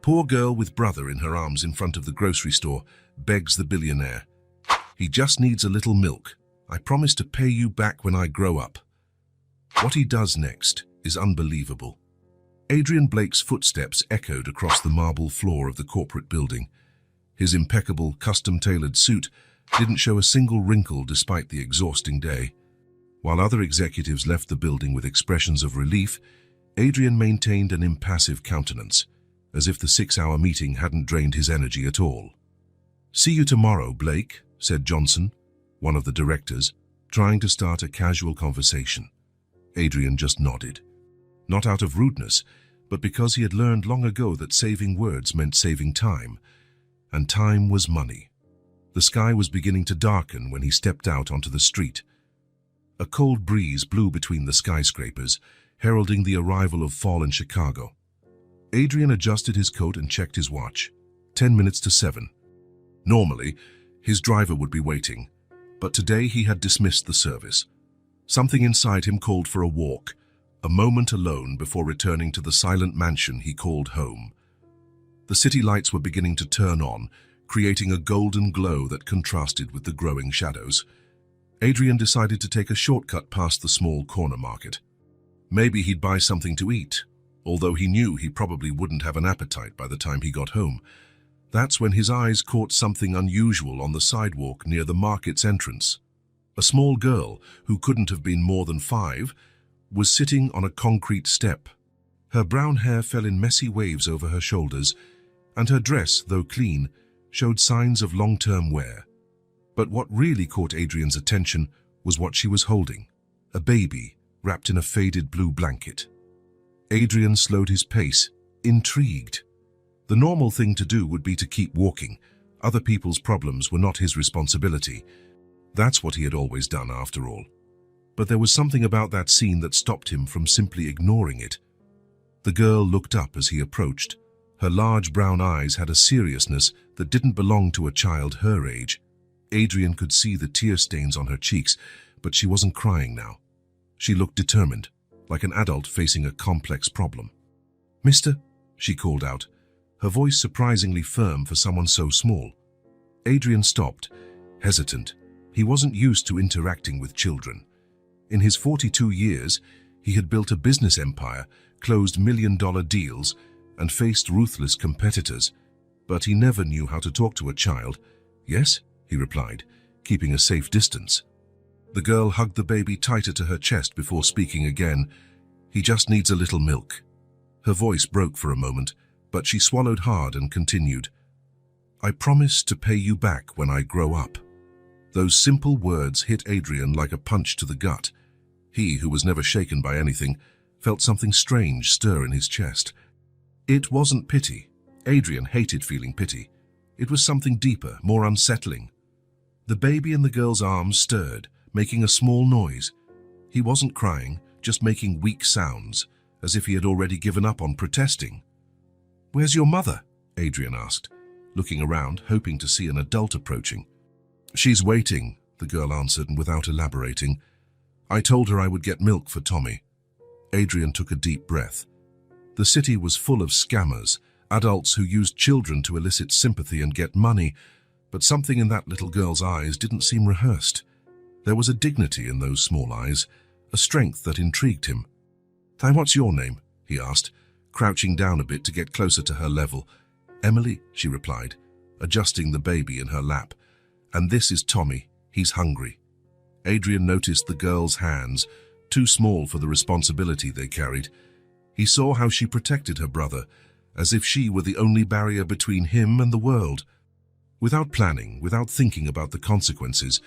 Poor girl with brother in her arms in front of the grocery store begs the billionaire. He just needs a little milk. I promise to pay you back when I grow up. What he does next is unbelievable. Adrian Blake's footsteps echoed across the marble floor of the corporate building. His impeccable, custom-tailored suit didn't show a single wrinkle despite the exhausting day. While other executives left the building with expressions of relief, Adrian maintained an impassive countenance, as if the 6-hour meeting hadn't drained his energy at all. "See you tomorrow, Blake," said Johnson, one of the directors, trying to start a casual conversation. Adrian just nodded. Not out of rudeness, but because he had learned long ago that saving words meant saving time, and time was money. The sky was beginning to darken when he stepped out onto the street. A cold breeze blew between the skyscrapers, heralding the arrival of fall in Chicago. Adrian adjusted his coat and checked his watch. 10 minutes to 7. Normally, his driver would be waiting, but today he had dismissed the service. Something inside him called for a walk, a moment alone before returning to the silent mansion he called home. The city lights were beginning to turn on, creating a golden glow that contrasted with the growing shadows. Adrian decided to take a shortcut past the small corner market. Maybe he'd buy something to eat, although he knew he probably wouldn't have an appetite by the time he got home. That's when his eyes caught something unusual on the sidewalk near the market's entrance. A small girl, who couldn't have been more than 5, was sitting on a concrete step. Her brown hair fell in messy waves over her shoulders, and her dress, though clean, showed signs of long-term wear. But what really caught Adrian's attention was what she was holding, a baby wrapped in a faded blue blanket. Adrian slowed his pace, intrigued. The normal thing to do would be to keep walking. Other people's problems were not his responsibility. That's what he had always done, after all. But there was something about that scene that stopped him from simply ignoring it. The girl looked up as he approached. Her large brown eyes had a seriousness that didn't belong to a child her age. Adrian could see the tear stains on her cheeks, but she wasn't crying now. She looked determined, like an adult facing a complex problem. "Mister," she called out, her voice surprisingly firm for someone so small. Adrian stopped, hesitant. He wasn't used to interacting with children. In his 42 years, he had built a business empire, closed million-dollar deals, and faced ruthless competitors, but he never knew how to talk to a child. "Yes," he replied, keeping a safe distance. The girl hugged the baby tighter to her chest before speaking again. "He just needs a little milk." Her voice broke for a moment, but she swallowed hard and continued. "I promise to pay you back when I grow up." Those simple words hit Adrian like a punch to the gut. He, who was never shaken by anything, felt something strange stir in his chest. It wasn't pity. Adrian hated feeling pity. It was something deeper, more unsettling. The baby in the girl's arms stirred, making a small noise. He wasn't crying, just making weak sounds, as if he had already given up on protesting. "Where's your mother?" Adrian asked, looking around, hoping to see an adult approaching. "She's waiting," the girl answered without elaborating. "I told her I would get milk for Tommy." Adrian took a deep breath. The city was full of scammers, adults who used children to elicit sympathy and get money, but something in that little girl's eyes didn't seem rehearsed. There was a dignity in those small eyes, a strength that intrigued him. "What's your name?" he asked, crouching down a bit to get closer to her level. "Emily," she replied, adjusting the baby in her lap. "And this is Tommy. He's hungry." Adrian noticed the girl's hands, too small for the responsibility they carried. He saw how she protected her brother, as if she were the only barrier between him and the world. Without planning, without thinking about the consequences,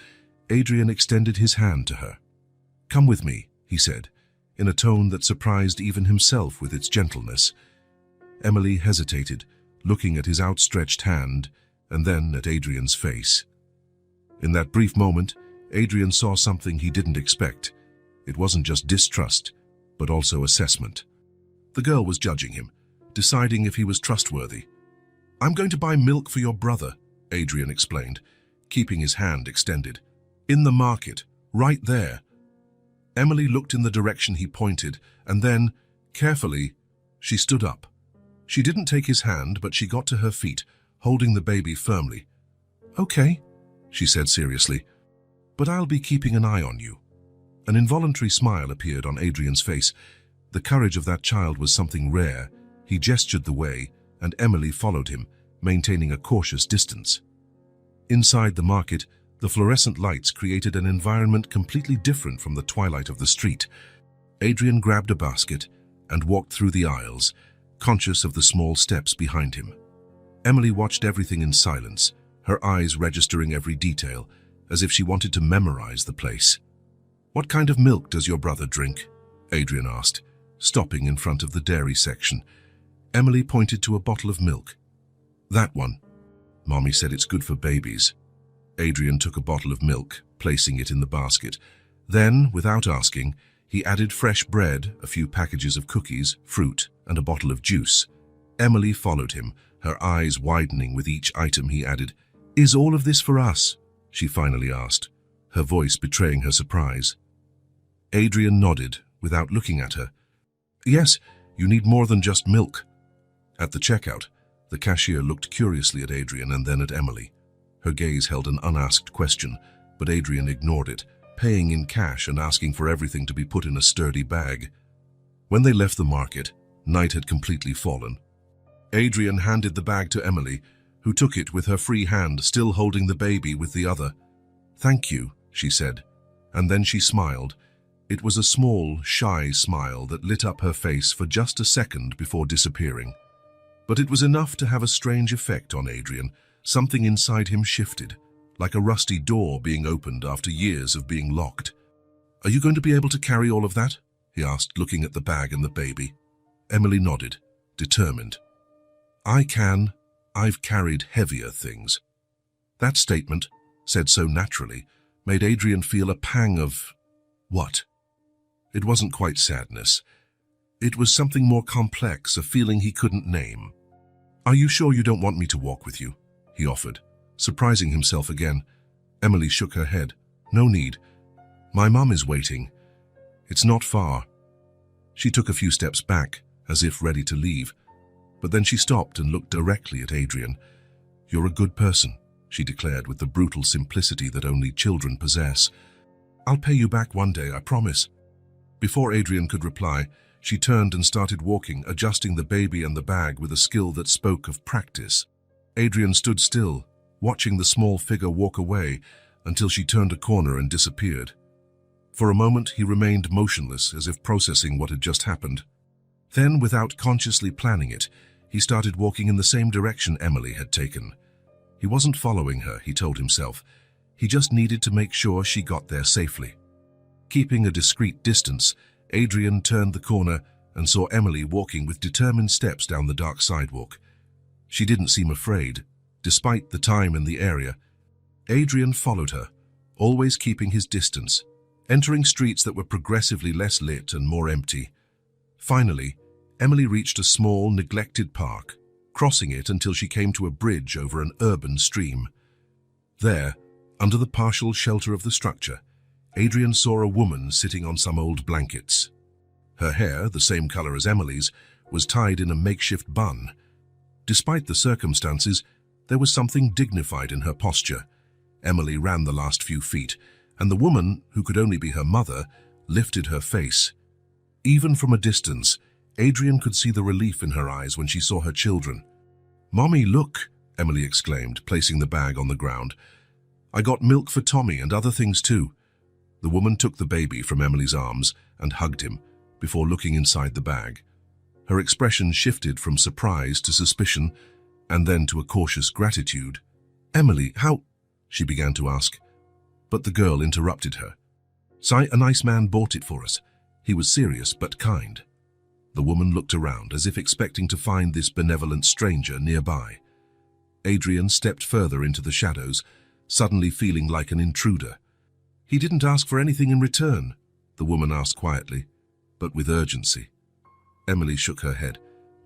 Adrian extended his hand to her. "Come with me," he said, in a tone that surprised even himself with its gentleness. Emily hesitated, looking at his outstretched hand and then at Adrian's face. In that brief moment, Adrian saw something he didn't expect. It wasn't just distrust, but also assessment. The girl was judging him, deciding if he was trustworthy. "I'm going to buy milk for your brother," Adrian explained, keeping his hand extended. "In the market, right there." Emily looked in the direction he pointed, and then, carefully, she stood up. She didn't take his hand, but she got to her feet, holding the baby firmly. "Okay," she said seriously, "but I'll be keeping an eye on you." An involuntary smile appeared on Adrian's face. The courage of that child was something rare. He gestured the way, and Emily followed him, maintaining a cautious distance. Inside the market, the fluorescent lights created an environment completely different from the twilight of the street. Adrian grabbed a basket and walked through the aisles, conscious of the small steps behind him. Emily watched everything in silence, her eyes registering every detail, as if she wanted to memorize the place. "What kind of milk does your brother drink?" Adrian asked, stopping in front of the dairy section. Emily pointed to a bottle of milk. "That one. Mommy said it's good for babies." Adrian took a bottle of milk, placing it in the basket. Then, without asking, he added fresh bread, a few packages of cookies, fruit, and a bottle of juice. Emily followed him, her eyes widening with each item he added. "Is all of this for us?" she finally asked, her voice betraying her surprise. Adrian nodded, without looking at her. "Yes, you need more than just milk." At the checkout, the cashier looked curiously at Adrian and then at Emily. Her gaze held an unasked question, but Adrian ignored it, paying in cash and asking for everything to be put in a sturdy bag. When they left the market, night had completely fallen. Adrian handed the bag to Emily, who took it with her free hand, still holding the baby with the other. "Thank you," she said, and then she smiled. It was a small, shy smile that lit up her face for just a second before disappearing. But it was enough to have a strange effect on Adrian. Something inside him shifted, like a rusty door being opened after years of being locked. "Are you going to be able to carry all of that?" he asked, looking at the bag and the baby. Emily nodded, determined. "I can. I've carried heavier things." That statement, said so naturally, made Adrian feel a pang of... what? It wasn't quite sadness. It was something more complex, a feeling he couldn't name. "Are you sure you don't want me to walk with you?" he offered, surprising himself again. Emily shook her head. "No need. My mum is waiting. It's not far." She took a few steps back, as if ready to leave, but then she stopped and looked directly at Adrian. "You're a good person," she declared with the brutal simplicity that only children possess. "I'll pay you back one day, I promise." Before Adrian could reply, she turned and started walking, adjusting the baby and the bag with a skill that spoke of practice. Adrian stood still, watching the small figure walk away until she turned a corner and disappeared. For a moment, he remained motionless, as if processing what had just happened. Then, without consciously planning it, he started walking in the same direction Emily had taken. He wasn't following her, he told himself. He just needed to make sure she got there safely. Keeping a discreet distance, Adrian turned the corner and saw Emily walking with determined steps down the dark sidewalk. She didn't seem afraid, despite the time and the area. Adrian followed her, always keeping his distance, entering streets that were progressively less lit and more empty. Finally, Emily reached a small, neglected park, crossing it until she came to a bridge over an urban stream. There, under the partial shelter of the structure, Adrian saw a woman sitting on some old blankets. Her hair, the same color as Emily's, was tied in a makeshift bun. Despite the circumstances, there was something dignified in her posture. Emily ran the last few feet, and the woman, who could only be her mother, lifted her face. Even from a distance, Adrian could see the relief in her eyes when she saw her children. "Mommy, look," Emily exclaimed, placing the bag on the ground. "I got milk for Tommy and other things too." The woman took the baby from Emily's arms and hugged him, before looking inside the bag. Her expression shifted from surprise to suspicion, and then to a cautious gratitude. "Emily, how—" she began to ask, but the girl interrupted her. "A nice man bought it for us. He was serious but kind." The woman looked around, as if expecting to find this benevolent stranger nearby. Adrian stepped further into the shadows, suddenly feeling like an intruder. "He didn't ask for anything in return," the woman asked quietly, but with urgency. Emily shook her head.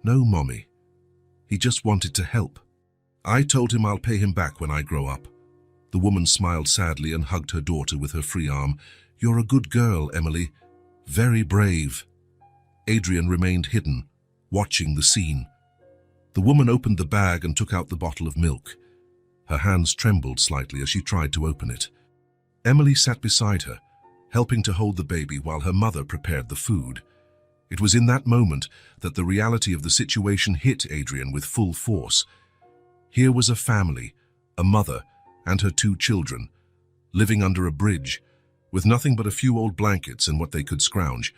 "No, Mommy. He just wanted to help. I told him I'll pay him back when I grow up." The woman smiled sadly and hugged her daughter with her free arm. "You're a good girl, Emily. Very brave." Adrian remained hidden, watching the scene. The woman opened the bag and took out the bottle of milk. Her hands trembled slightly as she tried to open it. Emily sat beside her, helping to hold the baby while her mother prepared the food. It was in that moment that the reality of the situation hit Adrian with full force. Here was a family, a mother and her 2 children, living under a bridge, with nothing but a few old blankets and what they could scrounge.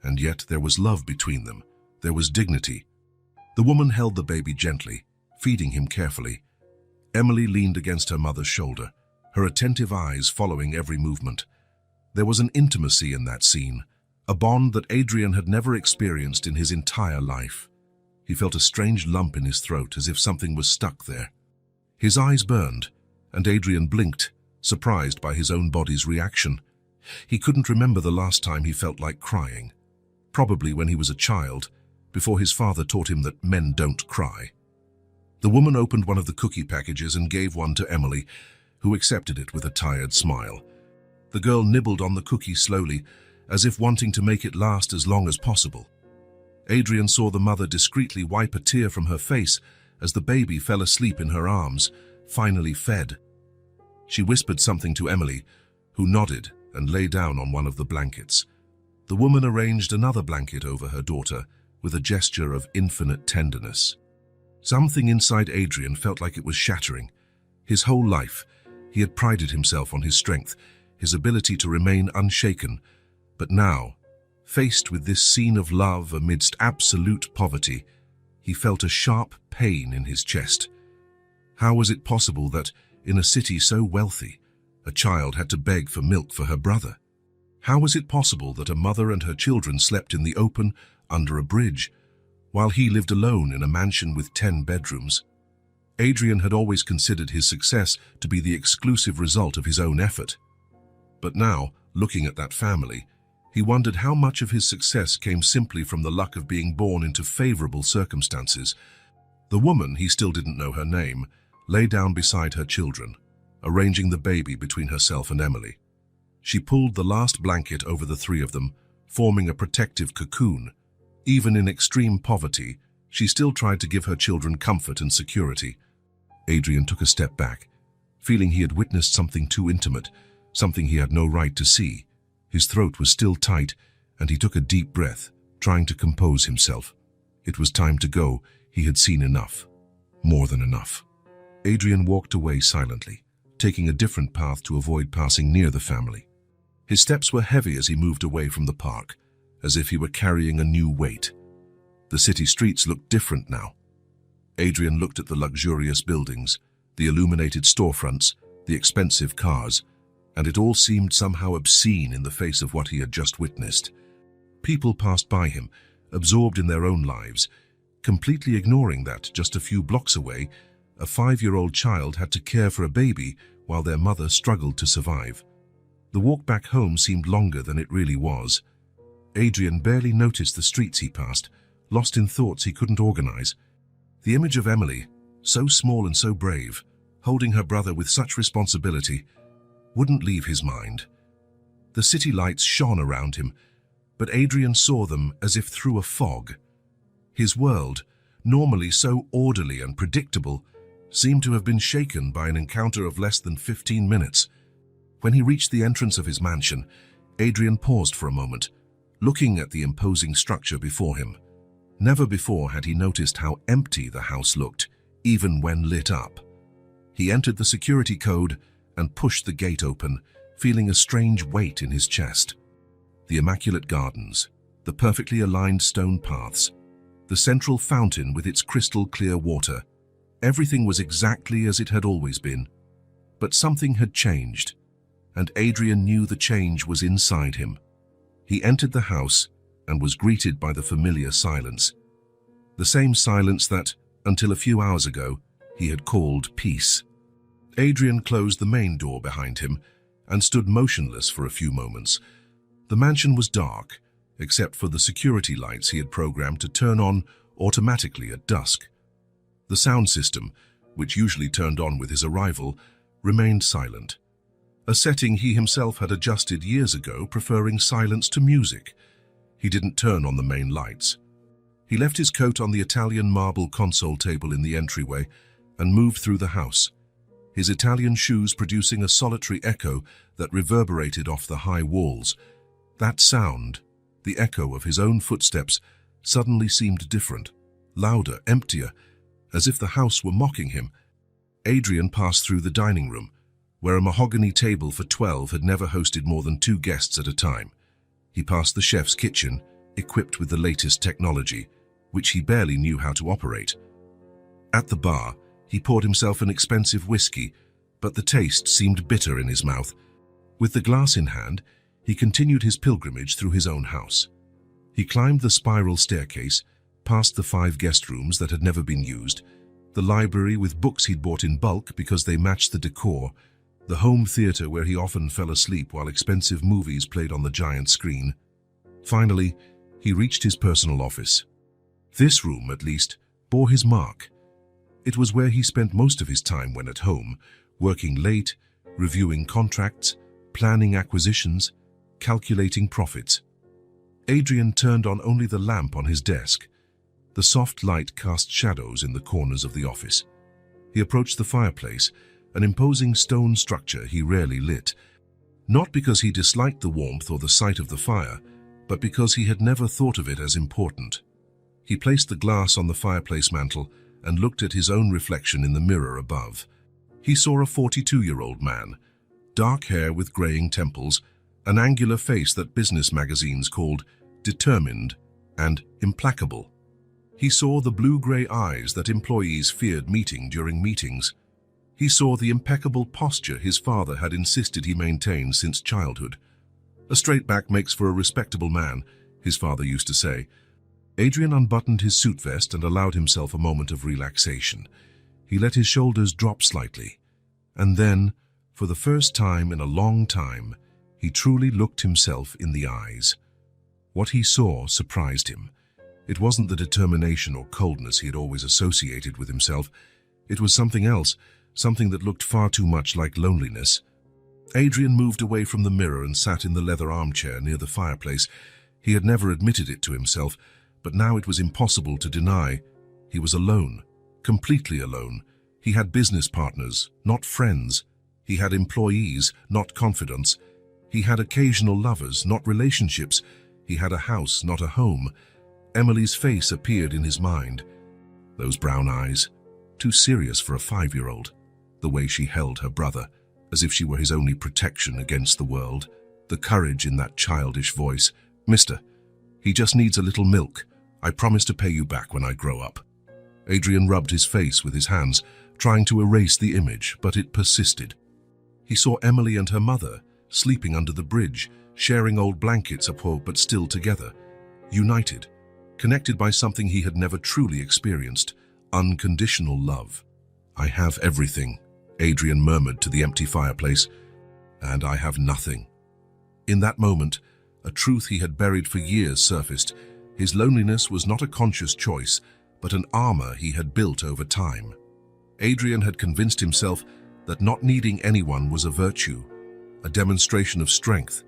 And yet there was love between them. There was dignity. The woman held the baby gently, feeding him carefully. Emily leaned against her mother's shoulder, her attentive eyes following every movement. There was an intimacy in that scene, a bond that Adrian had never experienced in his entire life. He felt a strange lump in his throat, as if something was stuck there. His eyes burned, and Adrian blinked, surprised by his own body's reaction. He couldn't remember the last time he felt like crying. Probably when he was a child, before his father taught him that men don't cry. The woman opened one of the cookie packages and gave one to Emily, who accepted it with a tired smile. The girl nibbled on the cookie slowly, as if wanting to make it last as long as possible. Adrian saw the mother discreetly wipe a tear from her face as the baby fell asleep in her arms, finally fed. She whispered something to Emily, who nodded and lay down on one of the blankets. The woman arranged another blanket over her daughter with a gesture of infinite tenderness. Something inside Adrian felt like it was shattering. His whole life, he had prided himself on his strength, his ability to remain unshaken. But now, faced with this scene of love amidst absolute poverty, he felt a sharp pain in his chest. How was it possible that, in a city so wealthy, a child had to beg for milk for her brother? How was it possible that a mother and her children slept in the open, under a bridge, while he lived alone in a mansion with 10 bedrooms? Adrian had always considered his success to be the exclusive result of his own effort. But now, looking at that family, he wondered how much of his success came simply from the luck of being born into favorable circumstances. The woman, he still didn't know her name, lay down beside her children, arranging the baby between herself and Emily. She pulled the last blanket over the 3 of them, forming a protective cocoon. Even in extreme poverty, she still tried to give her children comfort and security. Adrian took a step back, feeling he had witnessed something too intimate, something he had no right to see. His throat was still tight, and he took a deep breath, trying to compose himself. It was time to go. He had seen enough. More than enough. Adrian walked away silently, taking a different path to avoid passing near the family. His steps were heavy as he moved away from the park, as if he were carrying a new weight. The city streets looked different now. Adrian looked at the luxurious buildings, the illuminated storefronts, the expensive cars, and it all seemed somehow obscene in the face of what he had just witnessed. People passed by him, absorbed in their own lives, completely ignoring that, just a few blocks away, a 5-year-old child had to care for a baby while their mother struggled to survive. The walk back home seemed longer than it really was. Adrian barely noticed the streets he passed, lost in thoughts he couldn't organize. The image of Emily, so small and so brave, holding her brother with such responsibility, wouldn't leave his mind. The city lights shone around him, but Adrian saw them as if through a fog. His world, normally so orderly and predictable, seemed to have been shaken by an encounter of less than 15 minutes. When he reached the entrance of his mansion, Adrian paused for a moment, looking at the imposing structure before him. Never before had he noticed how empty the house looked, even when lit up. He entered the security code and pushed the gate open, feeling a strange weight in his chest. The immaculate gardens, the perfectly aligned stone paths, the central fountain with its crystal-clear water, everything was exactly as it had always been. But something had changed, and Adrian knew the change was inside him. He entered the house and was greeted by the familiar silence. The same silence that, until a few hours ago, he had called peace. Adrian closed the main door behind him and stood motionless for a few moments. The mansion was dark, except for the security lights he had programmed to turn on automatically at dusk. The sound system, which usually turned on with his arrival, remained silent, a setting he himself had adjusted years ago, preferring silence to music. He didn't turn on the main lights. He left his coat on the Italian marble console table in the entryway and moved through the house, his Italian shoes producing a solitary echo that reverberated off the high walls. That sound, the echo of his own footsteps, suddenly seemed different, louder, emptier, as if the house were mocking him. Adrian passed through the dining room, where a mahogany table for 12 had never hosted more than 2 guests at a time. He passed the chef's kitchen, equipped with the latest technology, which he barely knew how to operate. At the bar, he poured himself an expensive whiskey, but the taste seemed bitter in his mouth. With the glass in hand, he continued his pilgrimage through his own house. He climbed the spiral staircase, past the 5 guest rooms that had never been used, the library with books he'd bought in bulk because they matched the decor, the home theater where he often fell asleep while expensive movies played on the giant screen. Finally, he reached his personal office. This room, at least, bore his mark. It was where he spent most of his time when at home, working late, reviewing contracts, planning acquisitions, calculating profits. Adrian turned on only the lamp on his desk. The soft light cast shadows in the corners of the office. He approached the fireplace, an imposing stone structure he rarely lit, not because he disliked the warmth or the sight of the fire, but because he had never thought of it as important. He placed the glass on the fireplace mantel and looked at his own reflection in the mirror above. He saw a 42-year-old man, dark hair with graying temples, an angular face that business magazines called determined and implacable. He saw the blue-gray eyes that employees feared meeting during meetings. He saw the impeccable posture his father had insisted he maintain since childhood. "A straight back makes for a respectable man," his father used to say. Adrian unbuttoned his suit vest and allowed himself a moment of relaxation. He let his shoulders drop slightly. And then, for the first time in a long time, he truly looked himself in the eyes. What he saw surprised him. It wasn't the determination or coldness he had always associated with himself. It was something else, something that looked far too much like loneliness. Adrian moved away from the mirror and sat in the leather armchair near the fireplace. He had never admitted it to himself, but now it was impossible to deny. He was alone, completely alone. He had business partners, not friends. He had employees, not confidants. He had occasional lovers, not relationships. He had a house, not a home. Emily's face appeared in his mind. Those brown eyes, too serious for a 5-year-old. The way she held her brother, as if she were his only protection against the world. The courage in that childish voice. "Mister, he just needs a little milk. I promise to pay you back when I grow up." Adrian rubbed his face with his hands, trying to erase the image, but it persisted. He saw Emily and her mother, sleeping under the bridge, sharing old blankets apart but still together, united, connected by something he had never truly experienced, unconditional love. "I have everything," Adrian murmured to the empty fireplace, "and I have nothing." In that moment, a truth he had buried for years surfaced. His loneliness was not a conscious choice, but an armor he had built over time. Adrian had convinced himself that not needing anyone was a virtue, a demonstration of strength.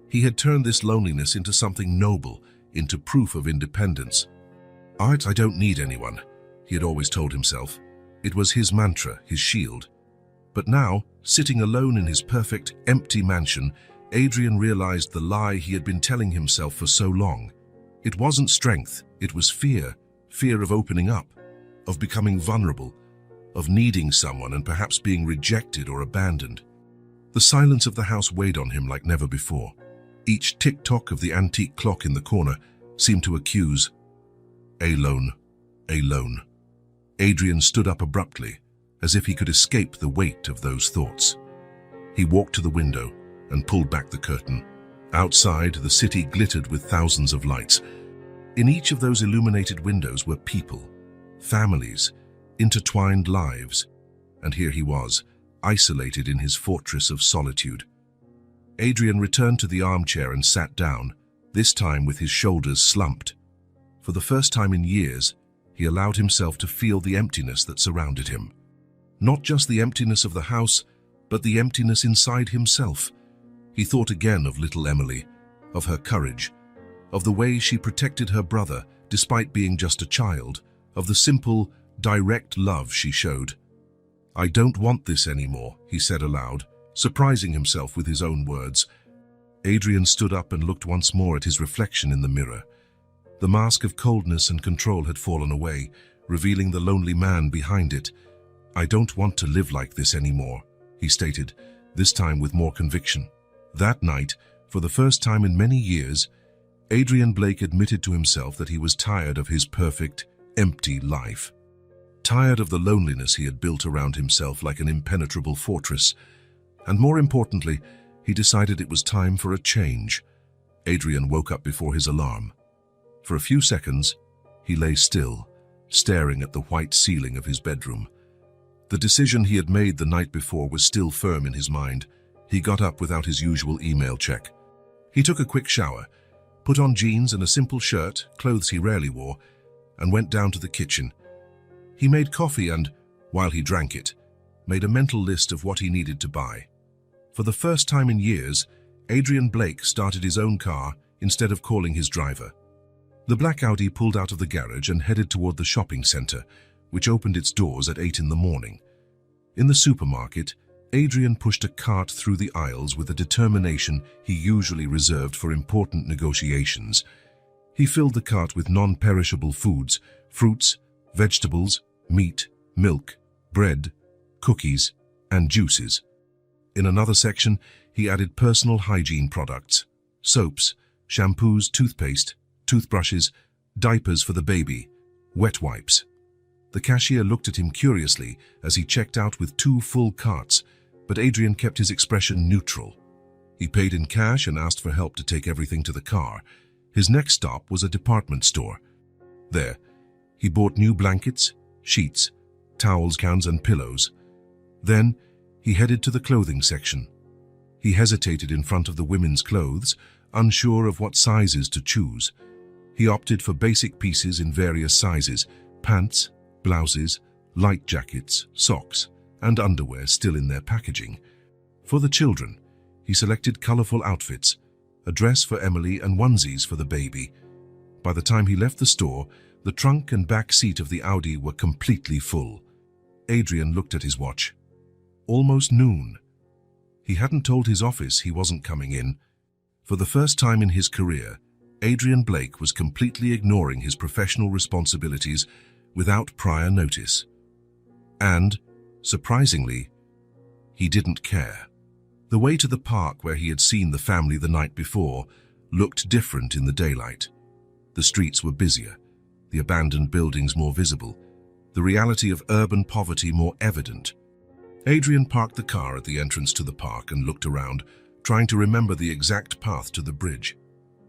He had turned this loneliness into something noble, into proof of independence. "I don't need anyone," he had always told himself. It was his mantra, his shield. But now, sitting alone in his perfect, empty mansion, Adrian realized the lie he had been telling himself for so long. It wasn't strength, it was fear. Fear of opening up, of becoming vulnerable, of needing someone and perhaps being rejected or abandoned. The silence of the house weighed on him like never before. Each tick-tock of the antique clock in the corner seemed to accuse. Alone, alone. Adrian stood up abruptly, as if he could escape the weight of those thoughts. He walked to the window and pulled back the curtain. Outside, the city glittered with thousands of lights. In each of those illuminated windows were people, families, intertwined lives, and here he was, isolated in his fortress of solitude. Adrian returned to the armchair and sat down, this time with his shoulders slumped. For the first time in years, he allowed himself to feel the emptiness that surrounded him. Not just the emptiness of the house, but the emptiness inside himself. He thought again of little Emily, of her courage, of the way she protected her brother, despite being just a child, of the simple, direct love she showed. "I don't want this anymore," he said aloud, surprising himself with his own words. Adrian stood up and looked once more at his reflection in the mirror. The mask of coldness and control had fallen away, revealing the lonely man behind it. "I don't want to live like this anymore," he stated, this time with more conviction. That night, for the first time in many years, Adrian Blake admitted to himself that he was tired of his perfect, empty life. Tired of the loneliness he had built around himself like an impenetrable fortress. And more importantly, he decided it was time for a change. Adrian woke up before his alarm. For a few seconds, he lay still, staring at the white ceiling of his bedroom. The decision he had made the night before was still firm in his mind. He got up without his usual email check. He took a quick shower, put on jeans and a simple shirt, clothes he rarely wore, and went down to the kitchen. He made coffee and, while he drank it, made a mental list of what he needed to buy. For the first time in years, Adrian Blake started his own car instead of calling his driver. The black Audi pulled out of the garage and headed toward the shopping center, which opened its doors at 8 in the morning. In the supermarket, Adrian pushed a cart through the aisles with a determination he usually reserved for important negotiations. He filled the cart with non-perishable foods, fruits, vegetables, meat, milk, bread, cookies, and juices. In another section, he added personal hygiene products, soaps, shampoos, toothpaste, toothbrushes, diapers for the baby, wet wipes. The cashier looked at him curiously as he checked out with 2 full carts, but Adrian kept his expression neutral. He paid in cash and asked for help to take everything to the car. His next stop was a department store. There, he bought new blankets, sheets, towels, cans, and pillows. Then, he headed to the clothing section. He hesitated in front of the women's clothes, unsure of what sizes to choose. He opted for basic pieces in various sizes, pants, blouses, light jackets, socks, and underwear still in their packaging. For the children, he selected colorful outfits, a dress for Emily and onesies for the baby. By the time he left the store, the trunk and back seat of the Audi were completely full. Adrian looked at his watch. Almost noon. He hadn't told his office he wasn't coming in. For the first time in his career, Adrian Blake was completely ignoring his professional responsibilities without prior notice. And, surprisingly, he didn't care. The way to the park where he had seen the family the night before looked different in the daylight. The streets were busier, the abandoned buildings more visible, the reality of urban poverty more evident. Adrian parked the car at the entrance to the park and looked around, trying to remember the exact path to the bridge.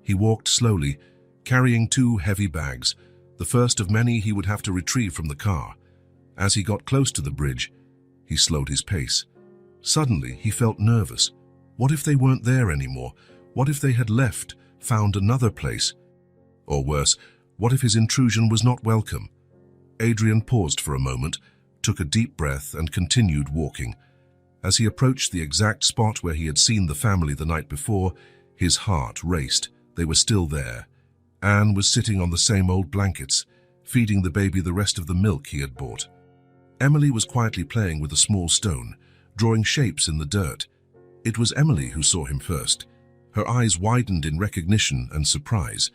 He walked slowly, carrying 2 heavy bags, the first of many he would have to retrieve from the car. As he got close to the bridge, he slowed his pace. Suddenly, he felt nervous. What if they weren't there anymore? What if they had left, found another place? Or worse, what if his intrusion was not welcome? Adrian paused for a moment, took a deep breath, and continued walking. As he approached the exact spot where he had seen the family the night before, his heart raced. They were still there. Anne was sitting on the same old blankets, feeding the baby the rest of the milk he had bought. Emily was quietly playing with a small stone, drawing shapes in the dirt. It was Emily who saw him first. Her eyes widened in recognition and surprise.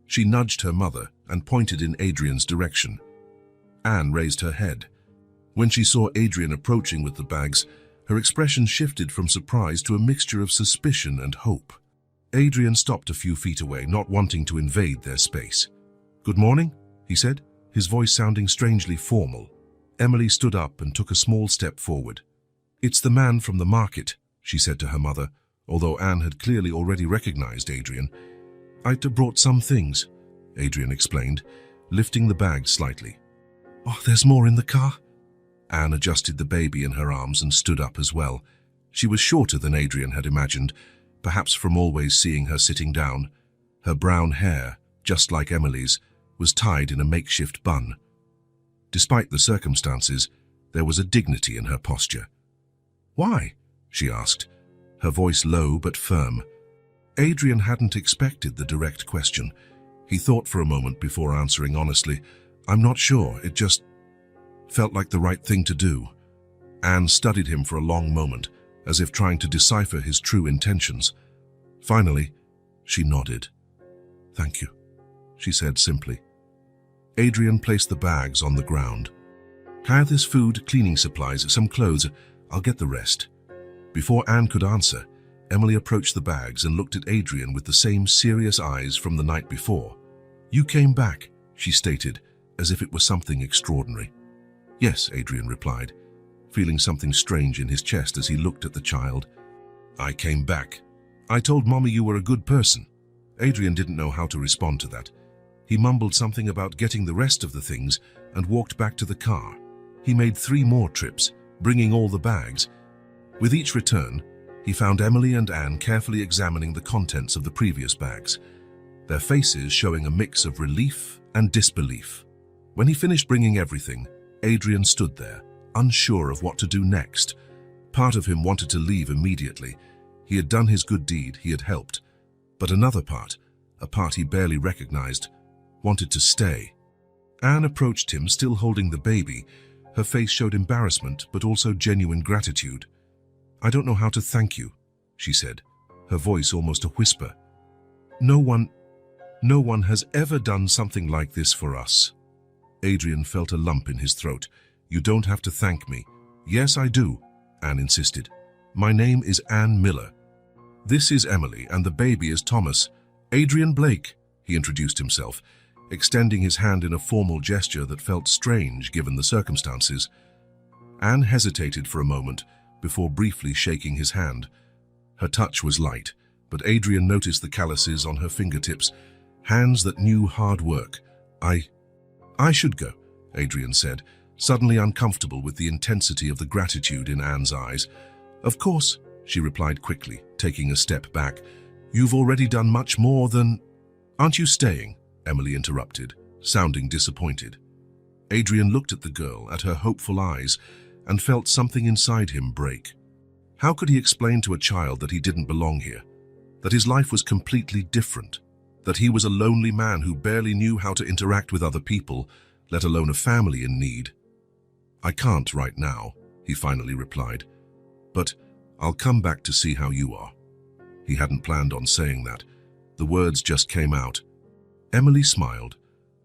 She nudged her mother and pointed in Adrian's direction. Anne raised her head. When she saw Adrian approaching with the bags, her expression shifted from surprise to a mixture of suspicion and hope. Adrian stopped a few feet away, not wanting to invade their space. "Good morning," he said, his voice sounding strangely formal. Emily stood up and took a small step forward. "It's the man from the market," she said to her mother, although Anne had clearly already recognized Adrian. "I'd brought some things," Adrian explained, lifting the bag slightly. "Oh, there's more in the car?" Anne adjusted the baby in her arms and stood up as well. She was shorter than Adrian had imagined, perhaps from always seeing her sitting down. Her brown hair, just like Emily's, was tied in a makeshift bun. Despite the circumstances, there was a dignity in her posture. "Why?" she asked, her voice low but firm. Adrian hadn't expected the direct question. He thought for a moment before answering honestly, "I'm not sure, it just felt like the right thing to do." Anne studied him for a long moment, as if trying to decipher his true intentions. Finally, she nodded. "Thank you," she said simply. Adrian placed the bags on the ground. "Have this food, cleaning supplies, some clothes. I'll get the rest." Before Anne could answer, Emily approached the bags and looked at Adrian with the same serious eyes from the night before. "You came back," she stated, as if it was something extraordinary. "Yes," Adrian replied, feeling something strange in his chest as he looked at the child. "I came back. I told Mommy you were a good person." Adrian didn't know how to respond to that. He mumbled something about getting the rest of the things and walked back to the car. He made 3 more trips, bringing all the bags. With each return, he found Emily and Anne carefully examining the contents of the previous bags, their faces showing a mix of relief and disbelief. When he finished bringing everything, Adrian stood there, unsure of what to do next. Part of him wanted to leave immediately. He had done his good deed, he had helped. But another part, a part he barely recognized, wanted to stay. Anne approached him, still holding the baby. Her face showed embarrassment, but also genuine gratitude. "I don't know how to thank you," she said, her voice almost a whisper. No one has ever done something like this for us." Adrian felt a lump in his throat. "You don't have to thank me." "Yes, I do," Anne insisted. "My name is Anne Miller. This is Emily, and the baby is Thomas. Adrian Blake," he introduced himself, extending his hand in a formal gesture that felt strange given the circumstances. Anne hesitated for a moment before briefly shaking his hand. Her touch was light, but Adrian noticed the calluses on her fingertips, hands that knew hard work. I should go," Adrian said, suddenly uncomfortable with the intensity of the gratitude in Anne's eyes. "Of course," she replied quickly, taking a step back. "You've already done much more than—" "Aren't you staying?" Emily interrupted, sounding disappointed. Adrian looked at the girl, at her hopeful eyes, and felt something inside him break. How could he explain to a child that he didn't belong here, that his life was completely different, that he was a lonely man who barely knew how to interact with other people, let alone a family in need? "I can't right now," he finally replied, "but I'll come back to see how you are." He hadn't planned on saying that. The words just came out. Emily smiled,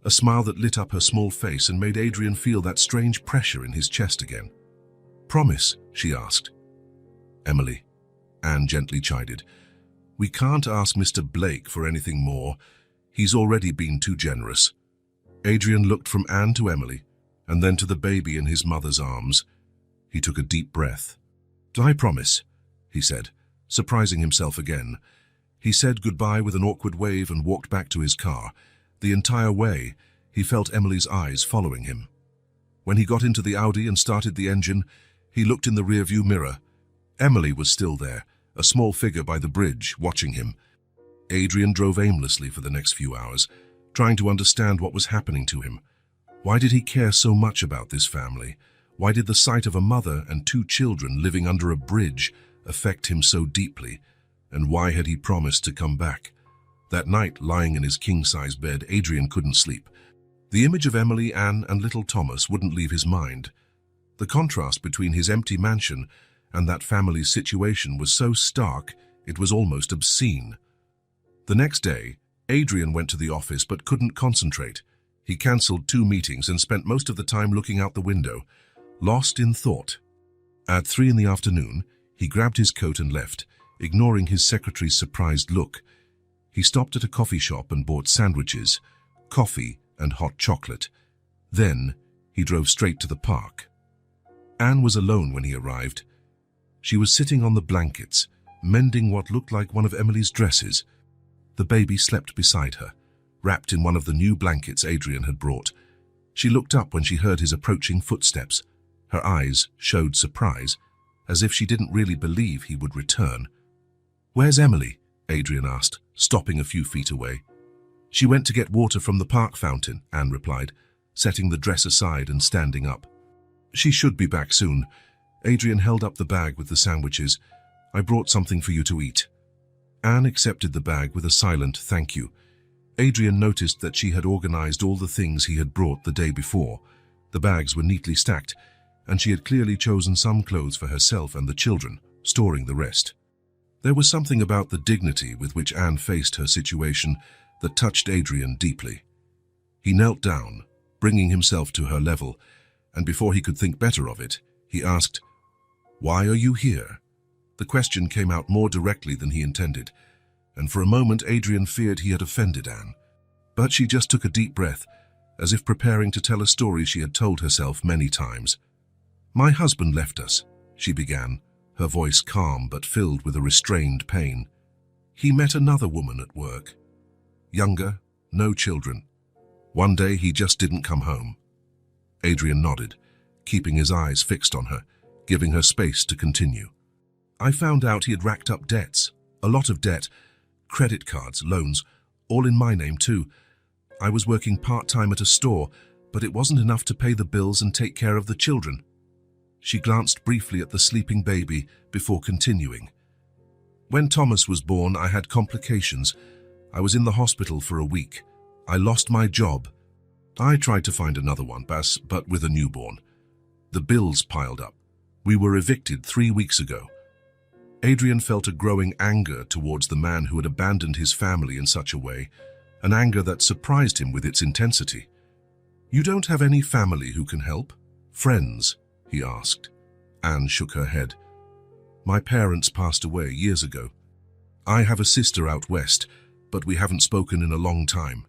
a smile that lit up her small face and made Adrian feel that strange pressure in his chest again. "Promise?" she asked. "Emily," Anne gently chided, "we can't ask Mr. Blake for anything more. He's already been too generous." Adrian looked from Anne to Emily, and then to the baby in his mother's arms. He took a deep breath. "I promise," he said, surprising himself again. He said goodbye with an awkward wave and walked back to his car. The entire way, he felt Emily's eyes following him. When he got into the Audi and started the engine, he looked in the rearview mirror. Emily was still there, a small figure by the bridge, watching him. Adrian drove aimlessly for the next few hours, trying to understand what was happening to him. Why did he care so much about this family? Why did the sight of a mother and 2 children living under a bridge affect him so deeply? And why had he promised to come back? That night, lying in his king-size bed, Adrian couldn't sleep. The image of Emily, Anne, and little Thomas wouldn't leave his mind. The contrast between his empty mansion and that family's situation was so stark, it was almost obscene. The next day, Adrian went to the office but couldn't concentrate. He cancelled 2 meetings and spent most of the time looking out the window, lost in thought. At 3 in the afternoon, he grabbed his coat and left, ignoring his secretary's surprised look. He stopped at a coffee shop and bought sandwiches, coffee, and hot chocolate. Then, he drove straight to the park. Anne was alone when he arrived. She was sitting on the blankets, mending what looked like one of Emily's dresses. The baby slept beside her, wrapped in one of the new blankets Adrian had brought. She looked up when she heard his approaching footsteps. Her eyes showed surprise, as if she didn't really believe he would return. "Where's Emily?" Adrian asked, stopping a few feet away. "She went to get water from the park fountain," Anne replied, setting the dress aside and standing up. "She should be back soon." Adrian held up the bag with the sandwiches. "I brought something for you to eat." Anne accepted the bag with a silent thank you. Adrian noticed that she had organized all the things he had brought the day before. The bags were neatly stacked, and she had clearly chosen some clothes for herself and the children, storing the rest. There was something about the dignity with which Anne faced her situation that touched Adrian deeply. He knelt down, bringing himself to her level, and before he could think better of it, he asked, "Why are you here?" The question came out more directly than he intended, and for a moment Adrian feared he had offended Anne. But she just took a deep breath, as if preparing to tell a story she had told herself many times. "My husband left us," she began, her voice calm but filled with a restrained pain. "He met another woman at work. Younger, no children. One day he just didn't come home." Adrian nodded, keeping his eyes fixed on her, giving her space to continue. "I found out he had racked up debts, a lot of debt, credit cards, loans, all in my name too. I was working part-time at a store, but it wasn't enough to pay the bills and take care of the children." She glanced briefly at the sleeping baby before continuing. "When Thomas was born, I had complications. I was in the hospital for a week. I lost my job. I tried to find another one, but with a newborn. The bills piled up. We were evicted 3 weeks ago." Adrian felt a growing anger towards the man who had abandoned his family in such a way, an anger that surprised him with its intensity. "You don't have any family who can help? Friends?" he asked. Anne shook her head. "My parents passed away years ago. I have a sister out west, but we haven't spoken in a long time.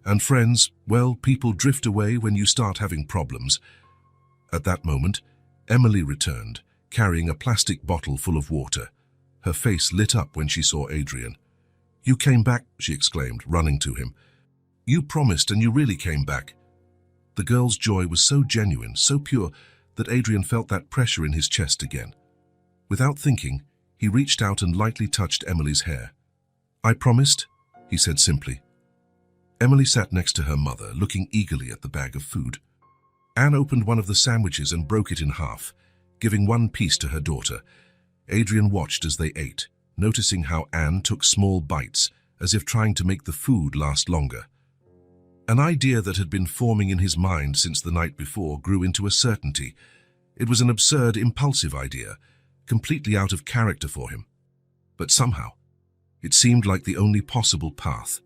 And friends, well, people drift away when you start having problems." At that moment, Emily returned, carrying a plastic bottle full of water. Her face lit up when she saw Adrian. "You came back," she exclaimed, running to him. "You promised and you really came back." The girl's joy was so genuine, so pure, that Adrian felt that pressure in his chest again. Without thinking, he reached out and lightly touched Emily's hair. "I promised," he said simply. Emily sat next to her mother, looking eagerly at the bag of food. Anne opened one of the sandwiches and broke it in half, giving one piece to her daughter. Adrian watched as they ate, noticing how Anne took small bites, as if trying to make the food last longer. An idea that had been forming in his mind since the night before grew into a certainty. It was an absurd, impulsive idea, completely out of character for him. But somehow, it seemed like the only possible path.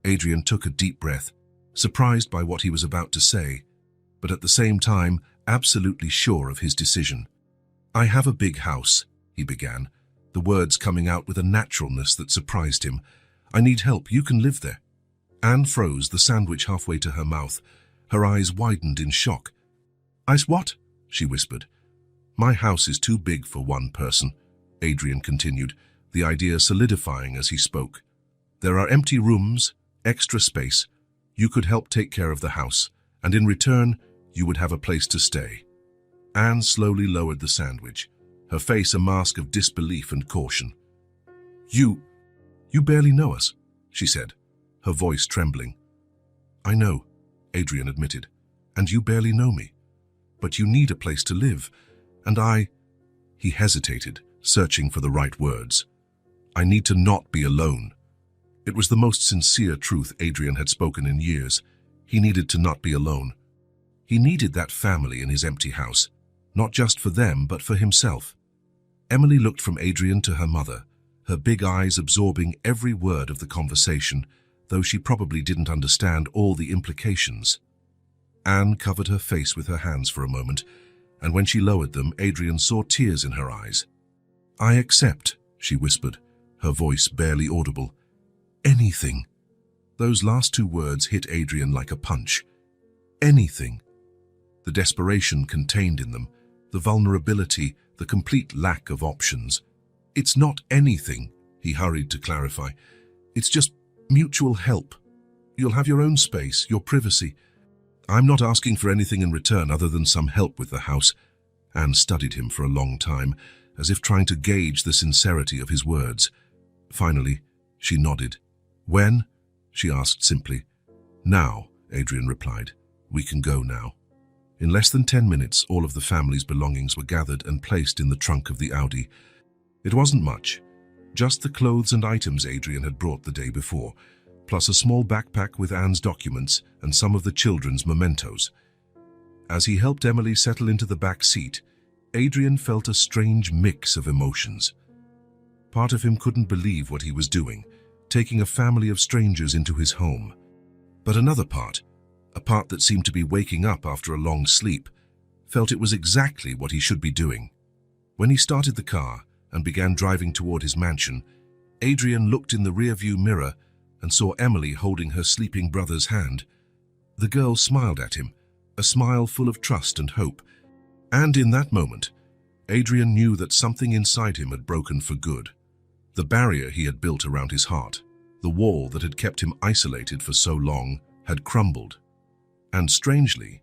Adrian took a deep breath, surprised by what he was about to say, but at the same time, absolutely sure of his decision. "I have a big house," he began, the words coming out with a naturalness that surprised him. "I need help. You can live there." Anne froze, the sandwich halfway to her mouth. Her eyes widened in shock. What?" she whispered. "My house is too big for one person," Adrian continued, the idea solidifying as he spoke. "There are empty rooms, extra space. You could help take care of the house, and in return, you would have a place to stay." Anne slowly lowered the sandwich, her face a mask of disbelief and caution. You barely know us," she said, her voice trembling. "I know," Adrian admitted, "and you barely know me. But you need a place to live, and He hesitated, searching for the right words. "I need to not be alone." It was the most sincere truth Adrian had spoken in years. He needed to not be alone. He needed that family in his empty house, not just for them, but for himself. Emily looked from Adrian to her mother, her big eyes absorbing every word of the conversation, though she probably didn't understand all the implications. Anne covered her face with her hands for a moment, and when she lowered them, Adrian saw tears in her eyes. "I accept," she whispered, her voice barely audible. "Anything." Those last two words hit Adrian like a punch. Anything. The desperation contained in them, the vulnerability, the complete lack of options. "It's not anything," he hurried to clarify. "It's just mutual help. You'll have your own space, your privacy. I'm not asking for anything in return other than some help with the house." Anne studied him for a long time, as if trying to gauge the sincerity of his words. Finally, she nodded. "When?" she asked simply. "Now," Adrian replied. "We can go now." In less than 10 minutes, all of the family's belongings were gathered and placed in the trunk of the Audi. It wasn't much, just the clothes and items Adrian had brought the day before, plus a small backpack with Anne's documents and some of the children's mementos. As he helped Emily settle into the back seat, Adrian felt a strange mix of emotions. Part of him couldn't believe what he was doing, taking a family of strangers into his home. But another part, a part that seemed to be waking up after a long sleep, felt it was exactly what he should be doing. When he started the car and began driving toward his mansion, Adrian looked in the rearview mirror and saw Emily holding her sleeping brother's hand. The girl smiled at him, a smile full of trust and hope. And in that moment, Adrian knew that something inside him had broken for good. The barrier he had built around his heart, the wall that had kept him isolated for so long, had crumbled. And strangely,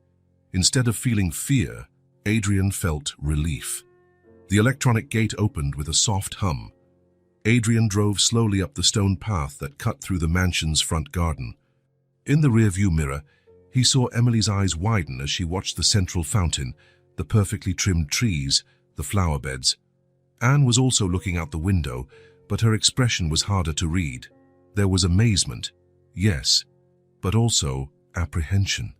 instead of feeling fear, Adrian felt relief. The electronic gate opened with a soft hum. Adrian drove slowly up the stone path that cut through the mansion's front garden. In the rearview mirror, he saw Emily's eyes widen as she watched the central fountain, the perfectly trimmed trees, the flower beds. Anne was also looking out the window, but her expression was harder to read. There was amazement, yes, but also apprehension.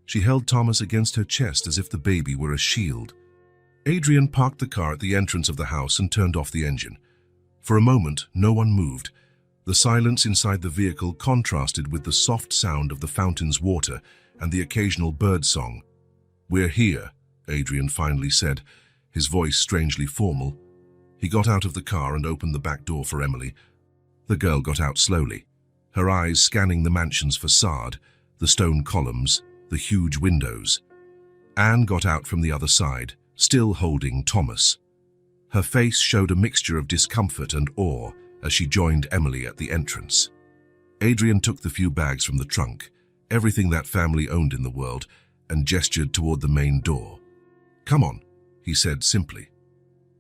She held Thomas against her chest as if the baby were a shield. Adrian parked the car at the entrance of the house and turned off the engine. For a moment, no one moved. The silence inside the vehicle contrasted with the soft sound of the fountain's water and the occasional bird song. "We're here," Adrian finally said, his voice strangely formal. He got out of the car and opened the back door for Emily. The girl got out slowly, her eyes scanning the mansion's facade, the stone columns, the huge windows. Anne got out from the other side, still holding Thomas. Her face showed a mixture of discomfort and awe as she joined Emily at the entrance. Adrian took the few bags from the trunk, everything that family owned in the world, and gestured toward the main door. "Come on," he said simply.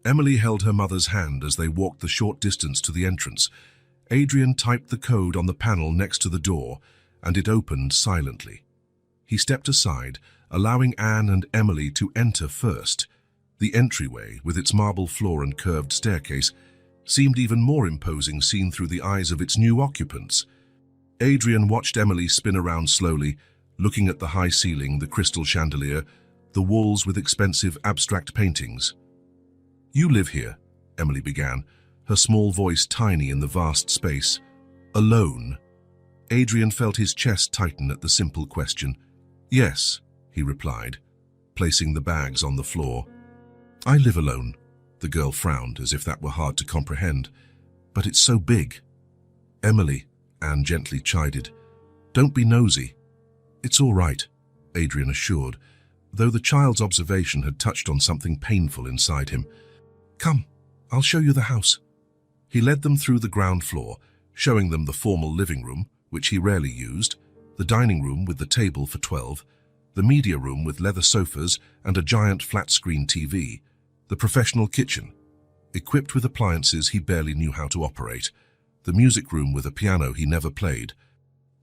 Emily held her mother's hand as they walked the short distance to the entrance. Adrian typed the code on the panel next to the door, and it opened silently. He stepped aside, allowing Anne and Emily to enter first. The entryway, with its marble floor and curved staircase, seemed even more imposing seen through the eyes of its new occupants. Adrian watched Emily spin around slowly, looking at the high ceiling, the crystal chandelier, the walls with expensive abstract paintings. "You live here," Emily began, her small voice tiny in the vast space. "Alone?" Adrian felt his chest tighten at the simple question. "Yes," he replied, placing the bags on the floor. "I live alone." The girl frowned, as if that were hard to comprehend. "But it's so big." "Emily," Anne gently chided, "don't be nosy." "It's all right," Adrian assured, though the child's observation had touched on something painful inside him. "Come, I'll show you the house." He led them through the ground floor, showing them the formal living room, which he rarely used, the dining room with the table for 12, the media room with leather sofas and a giant flat-screen TV, the professional kitchen, equipped with appliances he barely knew how to operate, the music room with a piano he never played.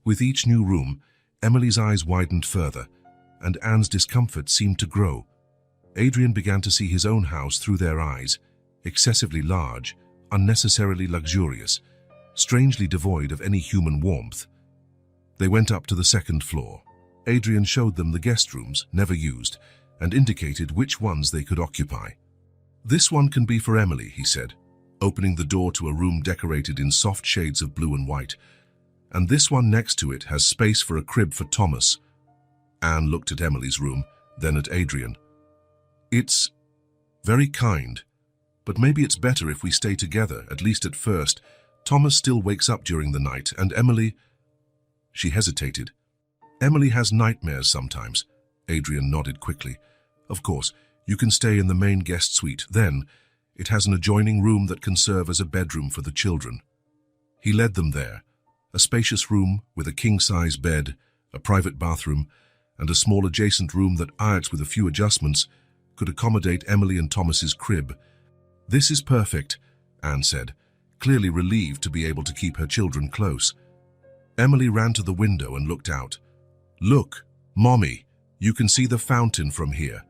With each new room, Emily's eyes widened further, and Anne's discomfort seemed to grow. Adrian began to see his own house through their eyes, excessively large, unnecessarily luxurious, strangely devoid of any human warmth. They went up to the second floor. Adrian showed them the guest rooms, never used, and indicated which ones they could occupy. "This one can be for Emily," he said, opening the door to a room decorated in soft shades of blue and white. "And this one next to it has space for a crib for Thomas." Anne looked at Emily's room, then at Adrian. "It's very kind, but maybe it's better if we stay together, at least at first. Thomas still wakes up during the night, and Emily—" She hesitated. "Emily has nightmares sometimes." Adrian nodded quickly. "Of course, you can stay in the main guest suite. Then, it has an adjoining room that can serve as a bedroom for the children." He led them there, a spacious room with a king-size bed, a private bathroom, and a small adjacent room that, with a few adjustments, could accommodate Emily and Thomas's crib. "This is perfect," Anne said, clearly relieved to be able to keep her children close. Emily ran to the window and looked out. "Look, Mommy, you can see the fountain from here."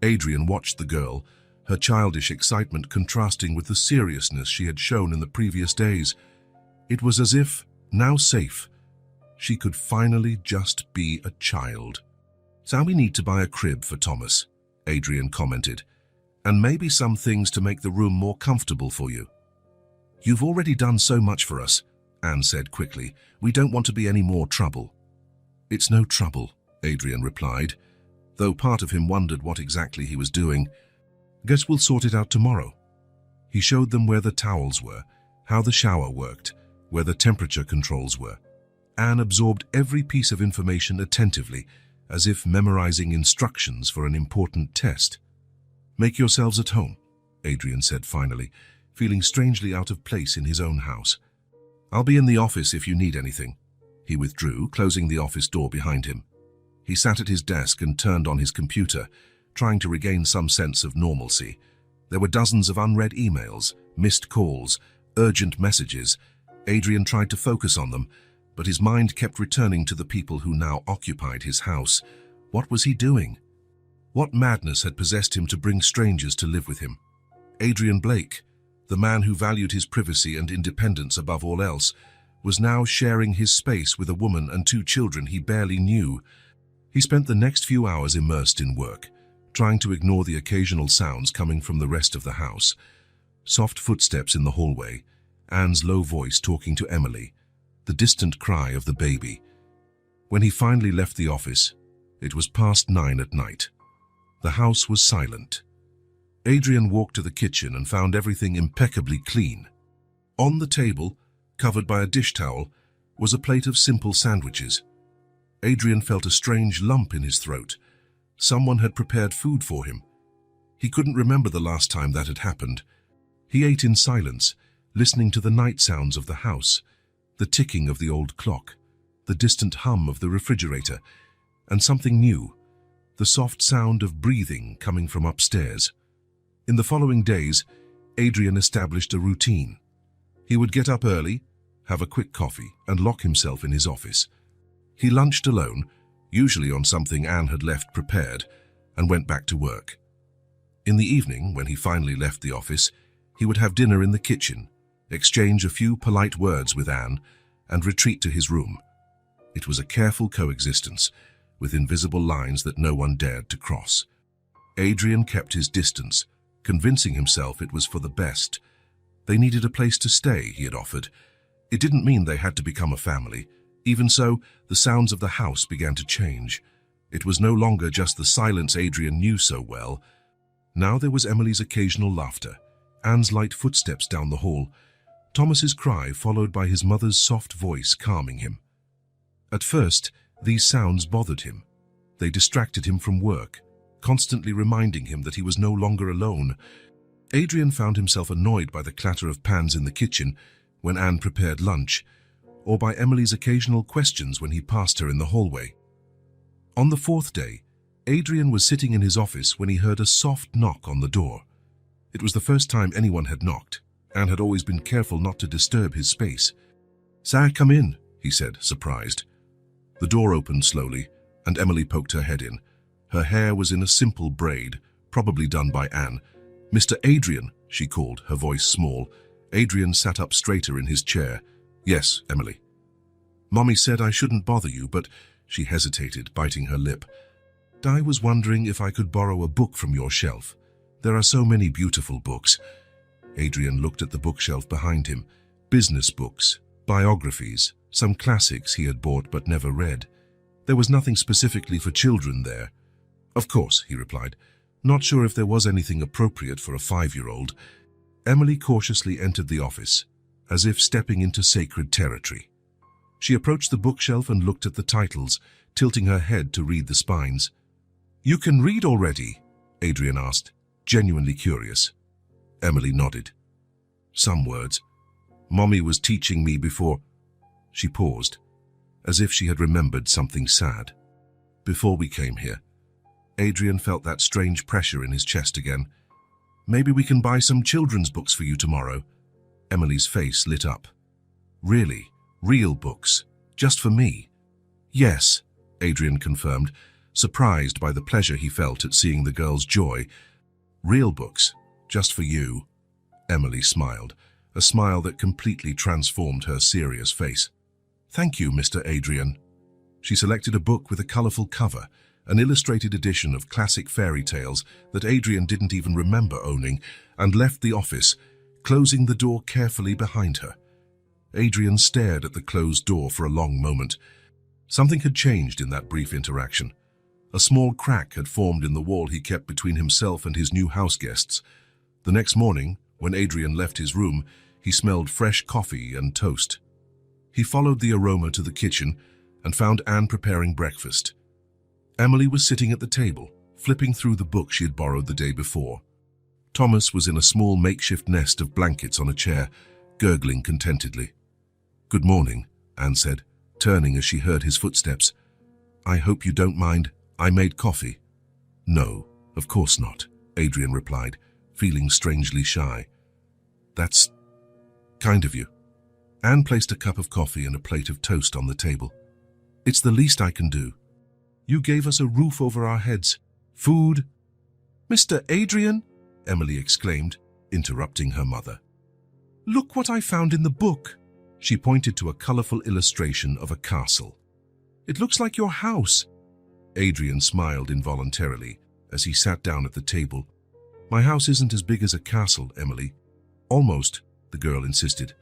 Adrian watched the girl, her childish excitement contrasting with the seriousness she had shown in the previous days. It was as if, Now safe, she could finally just be a child. "So we need to buy a crib for Thomas," Adrian commented, "and maybe some things to make the room more comfortable for you." "You've already done so much for us," Anne said quickly. "We don't want to be any more trouble." "It's no trouble," Adrian replied, though part of him wondered what exactly he was doing. "Guess we'll sort it out tomorrow." He showed them where the towels were, how the shower worked, where the temperature controls were. Anne absorbed every piece of information attentively, as if memorizing instructions for an important test. "Make yourselves at home," Adrian said finally, feeling strangely out of place in his own house. "I'll be in the office if you need anything." He withdrew, closing the office door behind him. He sat at his desk and turned on his computer, trying to regain some sense of normalcy. There were dozens of unread emails, missed calls, urgent messages. Adrian tried to focus on them, but his mind kept returning to the people who now occupied his house. What was he doing? What madness had possessed him to bring strangers to live with him? Adrian Blake, the man who valued his privacy and independence above all else, was now sharing his space with a woman and 2 children he barely knew. He spent the next few hours immersed in work, trying to ignore the occasional sounds coming from the rest of the house. Soft footsteps in the hallway, Anne's low voice talking to Emily, the distant cry of the baby. When he finally left the office, it was past 9 at night. The house was silent. Adrian walked to the kitchen and found everything impeccably clean. On the table, covered by a dish towel, was a plate of simple sandwiches. Adrian felt a strange lump in his throat. Someone had prepared food for him. He couldn't remember the last time that had happened. He ate in silence, listening to the night sounds of the house, the ticking of the old clock, the distant hum of the refrigerator, and something new, the soft sound of breathing coming from upstairs. In the following days, Adrian established a routine. He would get up early, have a quick coffee, and lock himself in his office. He lunched alone, usually on something Anne had left prepared, and went back to work. In the evening, when he finally left the office, he would have dinner in the kitchen, exchange a few polite words with Anne, and retreat to his room. It was a careful coexistence, with invisible lines that no one dared to cross. Adrian kept his distance, convincing himself it was for the best. They needed a place to stay, he had offered. It didn't mean they had to become a family. Even so, the sounds of the house began to change. It was no longer just the silence Adrian knew so well. Now there was Emily's occasional laughter, Anne's light footsteps down the hall, Thomas's cry followed by his mother's soft voice calming him. At first, these sounds bothered him. They distracted him from work, constantly reminding him that he was no longer alone. Adrian found himself annoyed by the clatter of pans in the kitchen when Anne prepared lunch, or by Emily's occasional questions when he passed her in the hallway. On the 4th day, Adrian was sitting in his office when he heard a soft knock on the door. It was the first time anyone had knocked. Anne had always been careful not to disturb his space. "Sir, come in," he said, surprised. The door opened slowly, and Emily poked her head in. Her hair was in a simple braid, probably done by Anne. "Mr. Adrian," she called, her voice small. Adrian sat up straighter in his chair. "Yes, Emily." "Mommy said I shouldn't bother you, but—" She hesitated, biting her lip. "I was wondering if I could borrow a book from your shelf. There are so many beautiful books." Adrian looked at the bookshelf behind him. Business books, biographies, some classics he had bought but never read. There was nothing specifically for children there. "Of course," he replied, not sure if there was anything appropriate for a 5-year-old. Emily cautiously entered the office, as if stepping into sacred territory. She approached the bookshelf and looked at the titles, tilting her head to read the spines. "You can read already?" Adrian asked, genuinely curious. Emily nodded. "Some words. Mommy was teaching me before—" She paused, as if she had remembered something sad. "Before we came here." Adrian felt that strange pressure in his chest again. "Maybe we can buy some children's books for you tomorrow." Emily's face lit up. "Really? Real books? Just for me?" "Yes," Adrian confirmed, surprised by the pleasure he felt at seeing the girl's joy. "Real books? Just for you?" Emily smiled, a smile that completely transformed her serious face. "Thank you, Mr. Adrian." She selected a book with a colorful cover, an illustrated edition of classic fairy tales that Adrian didn't even remember owning, and left the office, closing the door carefully behind her. Adrian stared at the closed door for a long moment. Something had changed in that brief interaction. A small crack had formed in the wall he kept between himself and his new house guests. The next morning, when Adrian left his room, he smelled fresh coffee and toast. He followed the aroma to the kitchen and found Anne preparing breakfast. Emily was sitting at the table, flipping through the book she had borrowed the day before. Thomas was in a small makeshift nest of blankets on a chair, gurgling contentedly. "Good morning," Anne said, turning as she heard his footsteps. "I hope you don't mind. I made coffee." "No, of course not," Adrian replied, feeling strangely shy. "That's kind of you." Anne placed a cup of coffee and a plate of toast on the table. "It's the least I can do. You gave us a roof over our heads, food." "Mr. Adrian," Emily exclaimed, interrupting her mother. "Look what I found in the book." She pointed to a colorful illustration of a castle. "It looks like your house." Adrian smiled involuntarily as he sat down at the table. "My house isn't as big as a castle, Emily." "Almost," the girl insisted.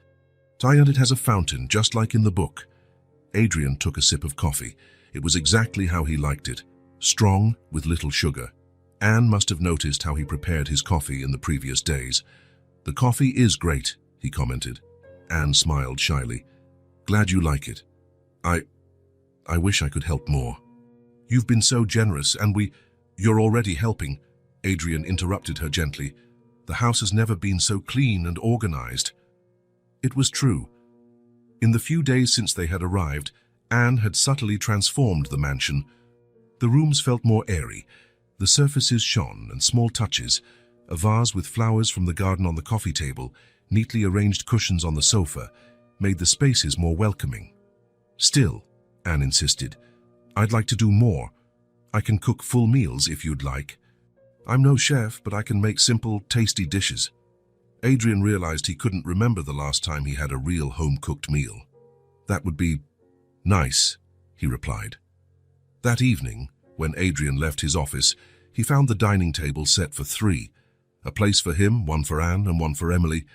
"And it has a fountain, just like in the book." Adrian took a sip of coffee. It was exactly how he liked it, strong with little sugar. Anne must have noticed how he prepared his coffee in the previous days. "The coffee is great," he commented. Anne smiled shyly. "Glad you like it. I wish I could help more." "You've been so generous, and you're already helping," Adrian interrupted her gently. "The house has never been so clean and organized." It was true. In the few days since they had arrived, Anne had subtly transformed the mansion. The rooms felt more airy. The surfaces shone, and small touches, a vase with flowers from the garden on the coffee table, neatly arranged cushions on the sofa, made the spaces more welcoming. "Still," Anne insisted, "I'd like to do more. I can cook full meals if you'd like. I'm no chef, but I can make simple, tasty dishes." Adrian realized he couldn't remember the last time he had a real home-cooked meal. "That would be nice," he replied. That evening, when Adrian left his office, he found the dining table set for 3, a place for him, one for Anne and one for Emily,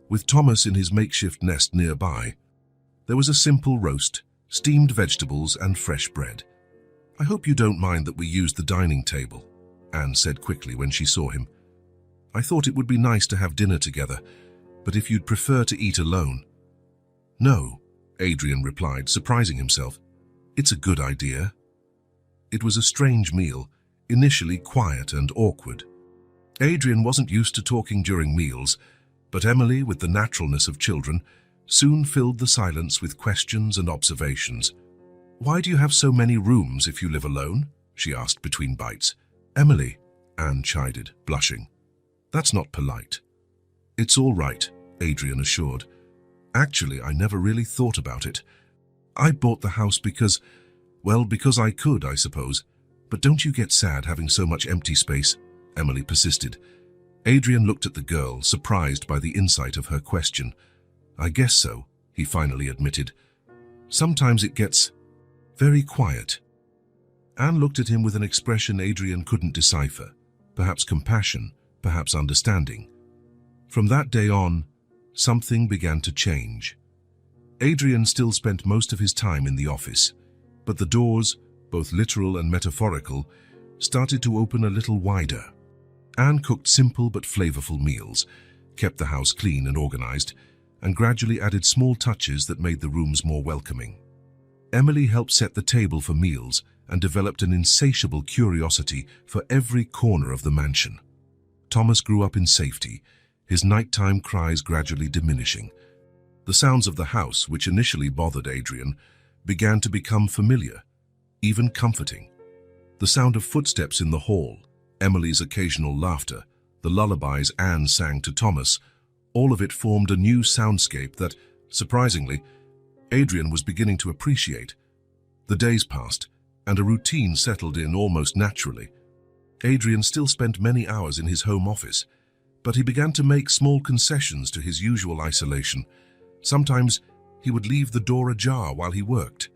with Thomas in his makeshift nest nearby. There was a simple roast, steamed vegetables and fresh bread. "I hope you don't mind that we used the dining table," Anne said quickly when she saw him. "I thought it would be nice to have dinner together, but if you'd prefer to eat alone." "No," Adrian replied, surprising himself. "It's a good idea." It was a strange meal, initially quiet and awkward. Adrian wasn't used to talking during meals, but Emily, with the naturalness of children, soon filled the silence with questions and observations. "Why do you have so many rooms if you live alone?" she asked between bites. "Emily," Anne chided, blushing. "That's not polite." "It's all right," Adrian assured. "Actually, I never really thought about it. I bought the house because I could, I suppose. But don't you get sad having so much empty space?" Emily persisted. Adrian looked at the girl, surprised by the insight of her question. "I guess so," he finally admitted. "Sometimes it gets very quiet." Anne looked at him with an expression Adrian couldn't decipher, perhaps compassion, perhaps understanding. From that day on, something began to change. Adrian still spent most of his time in the office, but the doors, both literal and metaphorical, started to open a little wider. Anne cooked simple but flavorful meals, kept the house clean and organized, and gradually added small touches that made the rooms more welcoming. Emily helped set the table for meals and developed an insatiable curiosity for every corner of the mansion. Thomas grew up in safety, his nighttime cries gradually diminishing. The sounds of the house, which initially bothered Adrian, began to become familiar, even comforting. The sound of footsteps in the hall, Emily's occasional laughter, the lullabies Anne sang to Thomas, all of it formed a new soundscape that, surprisingly, Adrian was beginning to appreciate. The days passed, and a routine settled in almost naturally. Adrian still spent many hours in his home office, but he began to make small concessions to his usual isolation. Sometimes he would leave the door ajar while he worked.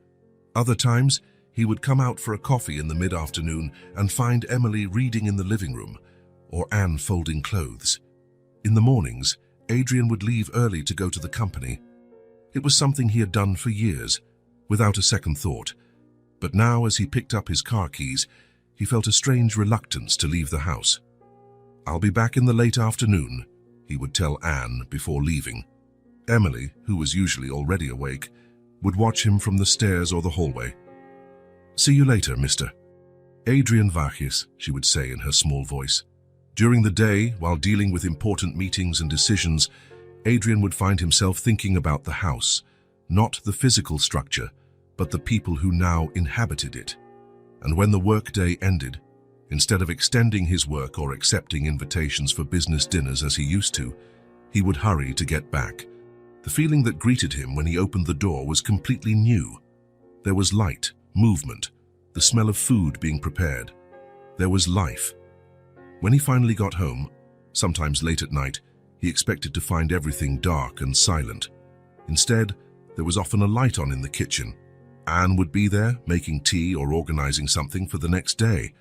Other times, he would come out for a coffee in the mid-afternoon and find Emily reading in the living room, or Anne folding clothes. In the mornings, Adrian would leave early to go to the company. It was something he had done for years, without a second thought. But now, as he picked up his car keys, he felt a strange reluctance to leave the house. "I'll be back in the late afternoon," he would tell Anne before leaving. Emily, who was usually already awake, would watch him from the stairs or the hallway. "See you later, mister." "Adrian Vachis," she would say in her small voice. During the day, while dealing with important meetings and decisions, Adrian would find himself thinking about the house, not the physical structure, but the people who now inhabited it. And when the workday ended, instead of extending his work or accepting invitations for business dinners as he used to, he would hurry to get back. The feeling that greeted him when he opened the door was completely new. There was light, movement, the smell of food being prepared. There was life. When he finally got home, sometimes late at night, he expected to find everything dark and silent. Instead, there was often a light on in the kitchen. Anne would be there, making tea or organizing something for the next day.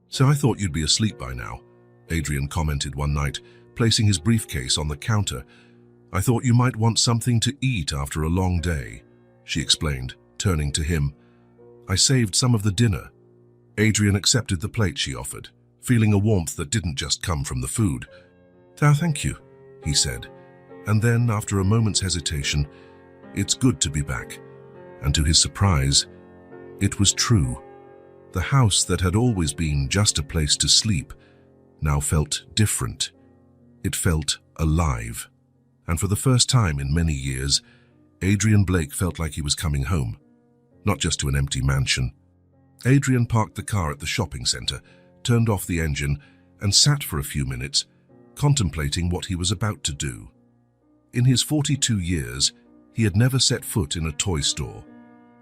"So I thought you'd be asleep by now," Adrian commented one night, placing his briefcase on the counter. "I thought you might want something to eat after a long day," she explained, turning to him. "I saved some of the dinner." Adrian accepted the plate she offered, feeling a warmth that didn't just come from the food. "Ah, thank you," he said, and then, after a moment's hesitation, "It's good to be back." And to his surprise, it was true. The house that had always been just a place to sleep now felt different. It felt alive. And for the first time in many years, Adrian Blake felt like he was coming home, not just to an empty mansion. Adrian parked the car at the shopping center, turned off the engine, and sat for a few minutes, contemplating what he was about to do. In his 42 years, he had never set foot in a toy store.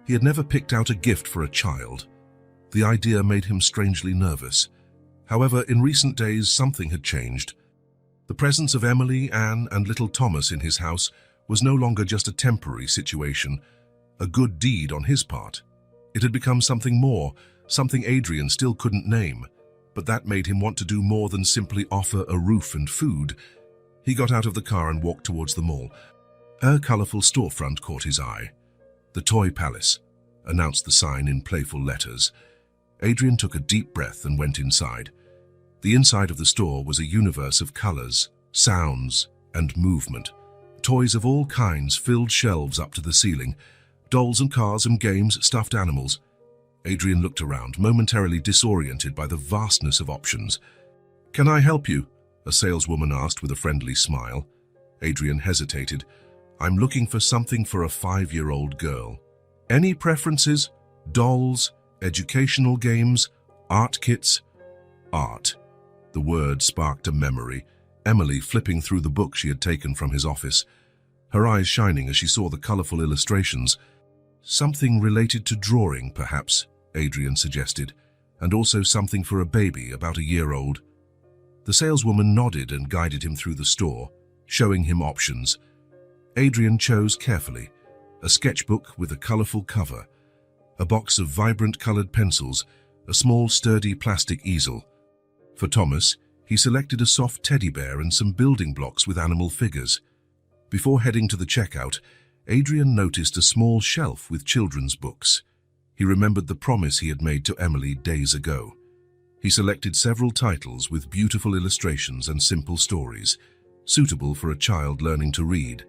He had never picked out a gift for a child. The idea made him strangely nervous. However, in recent days, something had changed. The presence of Emily, Anne, and little Thomas in his house was no longer just a temporary situation, a good deed on his part. It had become something more, something Adrian still couldn't name, but that made him want to do more than simply offer a roof and food. He got out of the car and walked towards the mall. A colorful storefront caught his eye. "The Toy Palace," announced the sign in playful letters. Adrian took a deep breath and went inside. The inside of the store was a universe of colors, sounds, and movement. Toys of all kinds filled shelves up to the ceiling. Dolls and cars and games, stuffed animals. Adrian looked around, momentarily disoriented by the vastness of options. "Can I help you?" a saleswoman asked with a friendly smile. Adrian hesitated. "I'm looking for something for a 5-year-old girl." "Any preferences? Dolls, educational games, art kits?" Art. The word sparked a memory. Emily flipping through the book she had taken from his office, her eyes shining as she saw the colorful illustrations. "Something related to drawing, perhaps," Adrian suggested, "and also something for a baby about a year old." The saleswoman nodded and guided him through the store, showing him options. Adrian chose carefully: a sketchbook with a colorful cover, a box of vibrant colored pencils, a small sturdy plastic easel. For Thomas, he selected a soft teddy bear and some building blocks with animal figures. Before heading to the checkout, Adrian noticed a small shelf with children's books. He remembered the promise he had made to Emily days ago. He selected several titles with beautiful illustrations and simple stories, suitable for a child learning to read.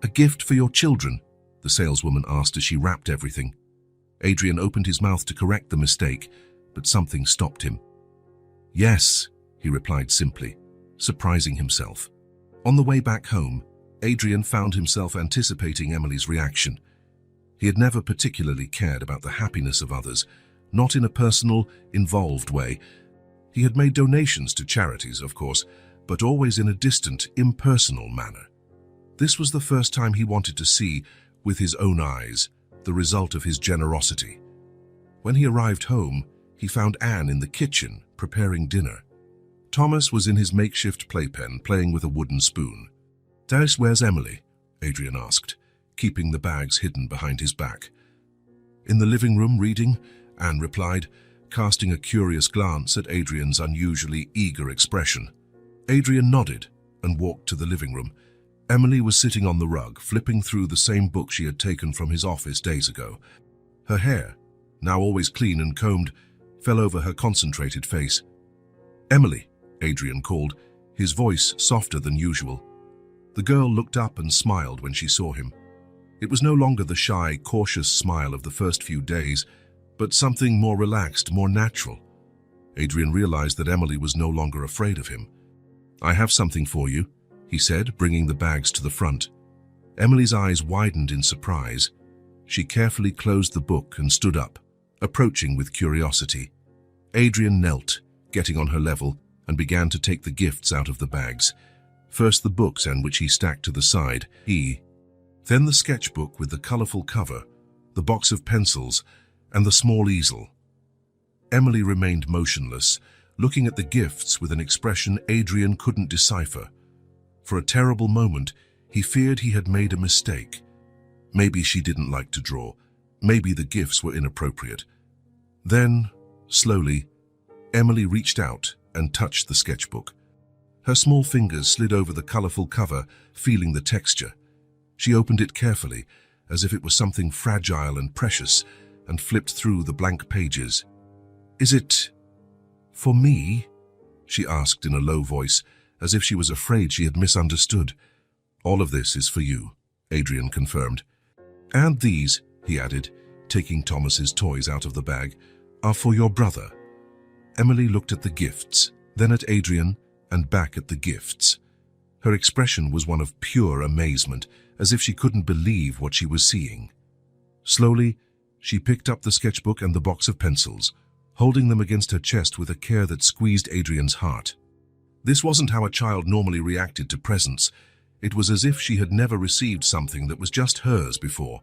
"A gift for your children?" the saleswoman asked as she wrapped everything. Adrian opened his mouth to correct the mistake, but something stopped him. "Yes," he replied simply, surprising himself. On the way back home, Adrian found himself anticipating Emily's reaction. He had never particularly cared about the happiness of others, not in a personal, involved way. He had made donations to charities, of course, but always in a distant, impersonal manner. This was the first time he wanted to see, with his own eyes, the result of his generosity. When he arrived home, he found Anne in the kitchen, preparing dinner. Thomas was in his makeshift playpen, playing with a wooden spoon. "Where's Emily?" Adrian asked, keeping the bags hidden behind his back. "In the living room reading?" Anne replied, casting a curious glance at Adrian's unusually eager expression. Adrian nodded and walked to the living room. Emily was sitting on the rug, flipping through the same book she had taken from his office days ago. Her hair, now always clean and combed, fell over her concentrated face. "Emily," Adrian called, his voice softer than usual. The girl looked up and smiled when she saw him. It was no longer the shy, cautious smile of the first few days, but something more relaxed, more natural. Adrian realized that Emily was no longer afraid of him. "I have something for you," he said, bringing the bags to the front. Emily's eyes widened in surprise. She carefully closed the book and stood up, approaching with curiosity. Adrian knelt, getting on her level, and began to take the gifts out of the bags. First the books, and which he stacked to the side. Then the sketchbook with the colorful cover, the box of pencils, and the small easel. Emily remained motionless, looking at the gifts with an expression Adrian couldn't decipher. For a terrible moment, he feared he had made a mistake. Maybe she didn't like to draw. Maybe the gifts were inappropriate. Then, slowly, Emily reached out and touched the sketchbook. Her small fingers slid over the colorful cover, feeling the texture. She opened it carefully, as if it was something fragile and precious, and flipped through the blank pages. "Is it for me?" she asked in a low voice, as if she was afraid she had misunderstood. "All of this is for you," Adrian confirmed. "And these," he added, taking Thomas's toys out of the bag, "are for your brother." Emily looked at the gifts, then at Adrian, and back at the gifts. Her expression was one of pure amazement, as if she couldn't believe what she was seeing. Slowly, she picked up the sketchbook and the box of pencils, holding them against her chest with a care that squeezed Adrian's heart. This wasn't how a child normally reacted to presents. It was as if she had never received something that was just hers before.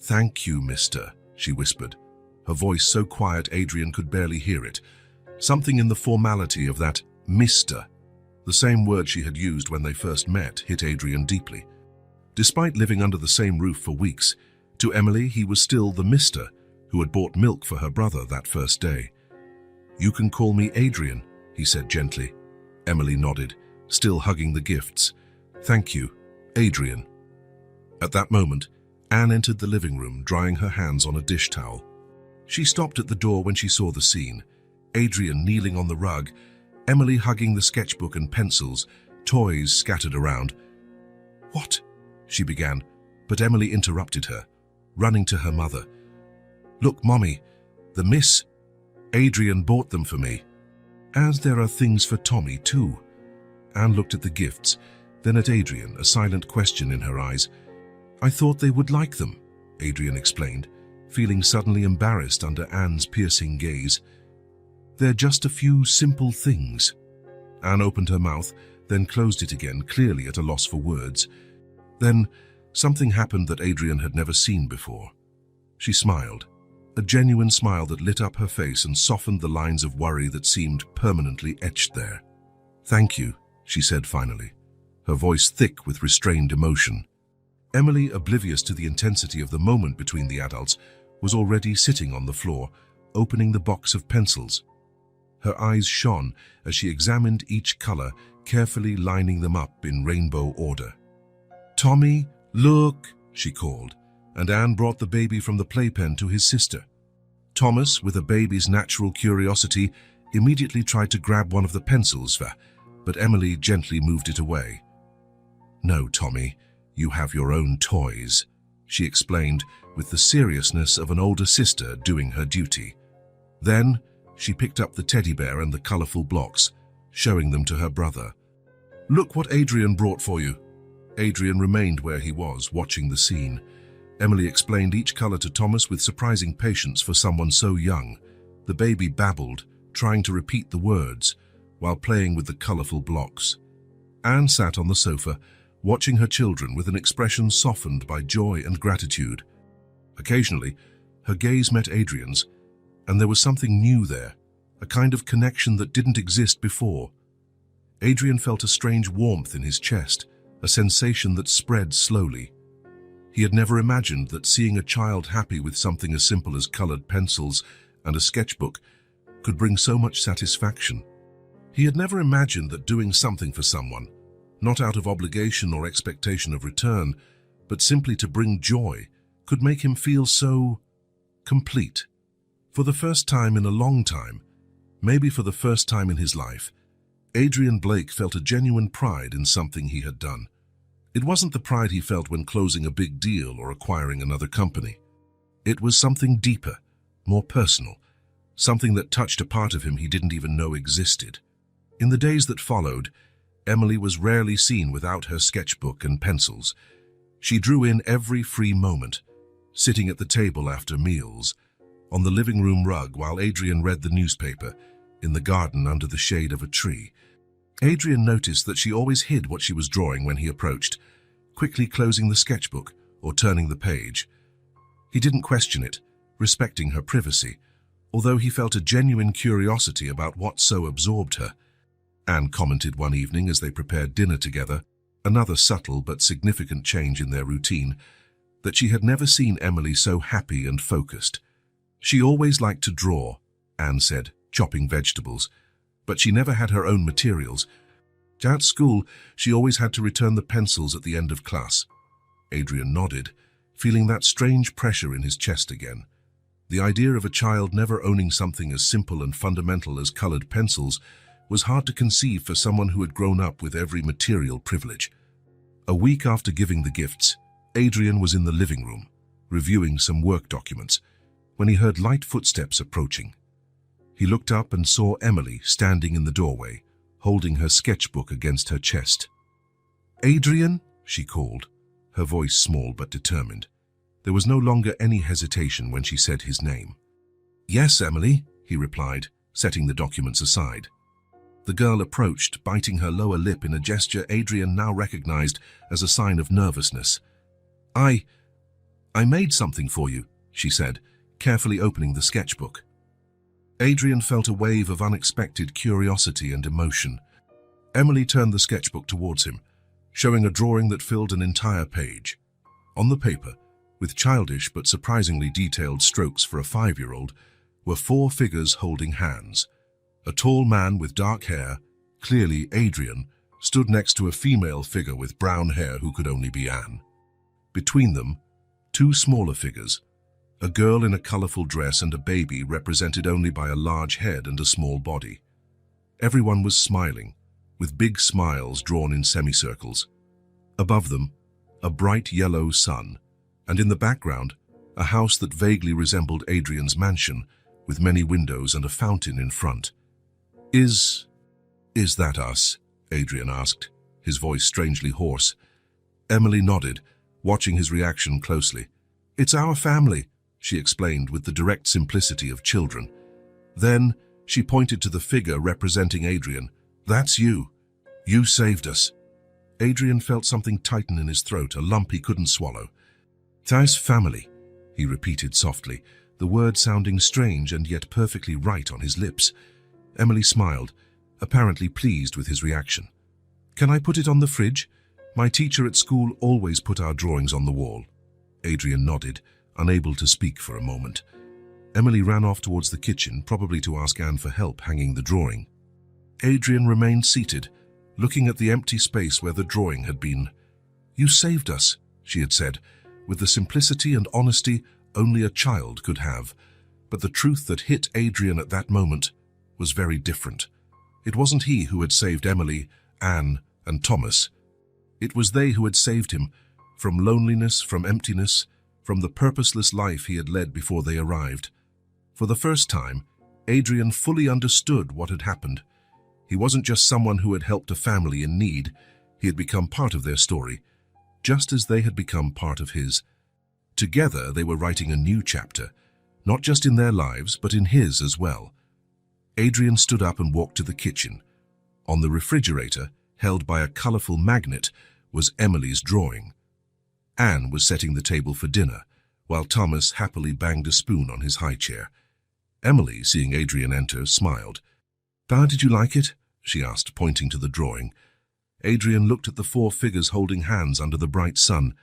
"Thank you, mister," she whispered, her voice so quiet Adrian could barely hear it. Something in the formality of that "mister," the same word she had used when they first met, hit Adrian deeply. Despite living under the same roof for weeks, to Emily he was still the mister who had bought milk for her brother that first day. "You can call me Adrian," he said gently. Emily nodded, still hugging the gifts. "Thank you, Adrian." At that moment, Anne entered the living room, drying her hands on a dish towel. She stopped at the door when she saw the scene. Adrian kneeling on the rug, Emily hugging the sketchbook and pencils, toys scattered around. "What?" she began, but Emily interrupted her, running to her mother. "Look, Mommy, the Miss Adrian bought them for me. As there are things for Tommy too." Anne looked at the gifts, then at Adrian, a silent question in her eyes. "I thought they would like them," Adrian explained, feeling suddenly embarrassed under Anne's piercing gaze. "They're just a few simple things." Anne opened her mouth, then closed it again, clearly at a loss for words. Then something happened that Adrian had never seen before. She smiled, a genuine smile that lit up her face and softened the lines of worry that seemed permanently etched there. "Thank you," she said finally, her voice thick with restrained emotion. Emily, oblivious to the intensity of the moment between the adults, was already sitting on the floor, opening the box of pencils. Her eyes shone as she examined each color, carefully lining them up in rainbow order. "Tommy, look," she called, and Anne brought the baby from the playpen to his sister. Thomas, with a baby's natural curiosity, immediately tried to grab one of the pencils, but Emily gently moved it away. "No, Tommy, you have your own toys," she explained with the seriousness of an older sister doing her duty. Then she picked up the teddy bear and the colorful blocks, showing them to her brother. "Look what Adrian brought for you." Adrian remained where he was, watching the scene. Emily explained each color to Thomas with surprising patience for someone so young. The baby babbled, trying to repeat the words, while playing with the colorful blocks. Anne sat on the sofa, watching her children with an expression softened by joy and gratitude. Occasionally, her gaze met Adrian's, and there was something new there, a kind of connection that didn't exist before. Adrian felt a strange warmth in his chest, a sensation that spread slowly. He had never imagined that seeing a child happy with something as simple as colored pencils and a sketchbook could bring so much satisfaction. He had never imagined that doing something for someone, not out of obligation or expectation of return, but simply to bring joy, could make him feel so complete. For the first time in a long time, maybe for the first time in his life, Adrian Blake felt a genuine pride in something he had done. It wasn't the pride he felt when closing a big deal or acquiring another company. It was something deeper, more personal, something that touched a part of him he didn't even know existed. In the days that followed, Emily was rarely seen without her sketchbook and pencils. She drew in every free moment, sitting at the table after meals, on the living room rug while Adrian read the newspaper, in the garden under the shade of a tree. Adrian noticed that she always hid what she was drawing when he approached, quickly closing the sketchbook or turning the page. He didn't question it, respecting her privacy, although he felt a genuine curiosity about what so absorbed her. Anne commented one evening as they prepared dinner together, another subtle but significant change in their routine, that she had never seen Emily so happy and focused. She always liked to draw, Anne said, chopping vegetables, but she never had her own materials. At school, she always had to return the pencils at the end of class. Adrian nodded, feeling that strange pressure in his chest again. The idea of a child never owning something as simple and fundamental as colored pencils was hard to conceive for someone who had grown up with every material privilege. A week after giving the gifts, Adrian was in the living room, reviewing some work documents, when he heard light footsteps approaching. He looked up and saw Emily standing in the doorway, holding her sketchbook against her chest. "Adrian?" she called, her voice small but determined. There was no longer any hesitation when she said his name. "Yes, Emily," he replied, setting the documents aside. The girl approached, biting her lower lip in a gesture Adrian now recognized as a sign of nervousness. I made something for you," she said, carefully opening the sketchbook. Adrian felt a wave of unexpected curiosity and emotion. Emily turned the sketchbook towards him, showing a drawing that filled an entire page. On the paper, with childish but surprisingly detailed strokes for a 5-year-old, were 4 figures holding hands. A tall man with dark hair, clearly Adrian, stood next to a female figure with brown hair who could only be Anne. Between them, 2 smaller figures, a girl in a colorful dress and a baby represented only by a large head and a small body. Everyone was smiling, with big smiles drawn in semicircles. Above them, a bright yellow sun, and in the background, a house that vaguely resembled Adrian's mansion, with many windows and a fountain in front. Is that us?" Adrian asked, his voice strangely hoarse. Emily nodded, watching his reaction closely. "It's our family," she explained with the direct simplicity of children. Then she pointed to the figure representing Adrian. "That's you. You saved us." Adrian felt something tighten in his throat, a lump he couldn't swallow. "That's family," he repeated softly, the word sounding strange and yet perfectly right on his lips. Emily smiled, apparently pleased with his reaction. "Can I put it on the fridge? My teacher at school always put our drawings on the wall." Adrian nodded, unable to speak for a moment. Emily ran off towards the kitchen, probably to ask Anne for help hanging the drawing. Adrian remained seated, looking at the empty space where the drawing had been. "You saved us," she had said, with the simplicity and honesty only a child could have. But the truth that hit Adrian at that moment was very different. It wasn't he who had saved Emily, Anne, and Thomas. It was they who had saved him, from loneliness, from emptiness, from the purposeless life he had led before they arrived. For the first time, Adrian fully understood what had happened. He wasn't just someone who had helped a family in need. He had become part of their story, just as they had become part of his. Together, they were writing a new chapter, not just in their lives, but in his as well. Adrian stood up and walked to the kitchen. On the refrigerator, held by a colorful magnet, was Emily's drawing. Anne was setting the table for dinner, while Thomas happily banged a spoon on his high chair. Emily, seeing Adrian enter, smiled. "Dad, did you like it?" she asked, pointing to the drawing. Adrian looked at the 4 figures holding hands under the bright sun.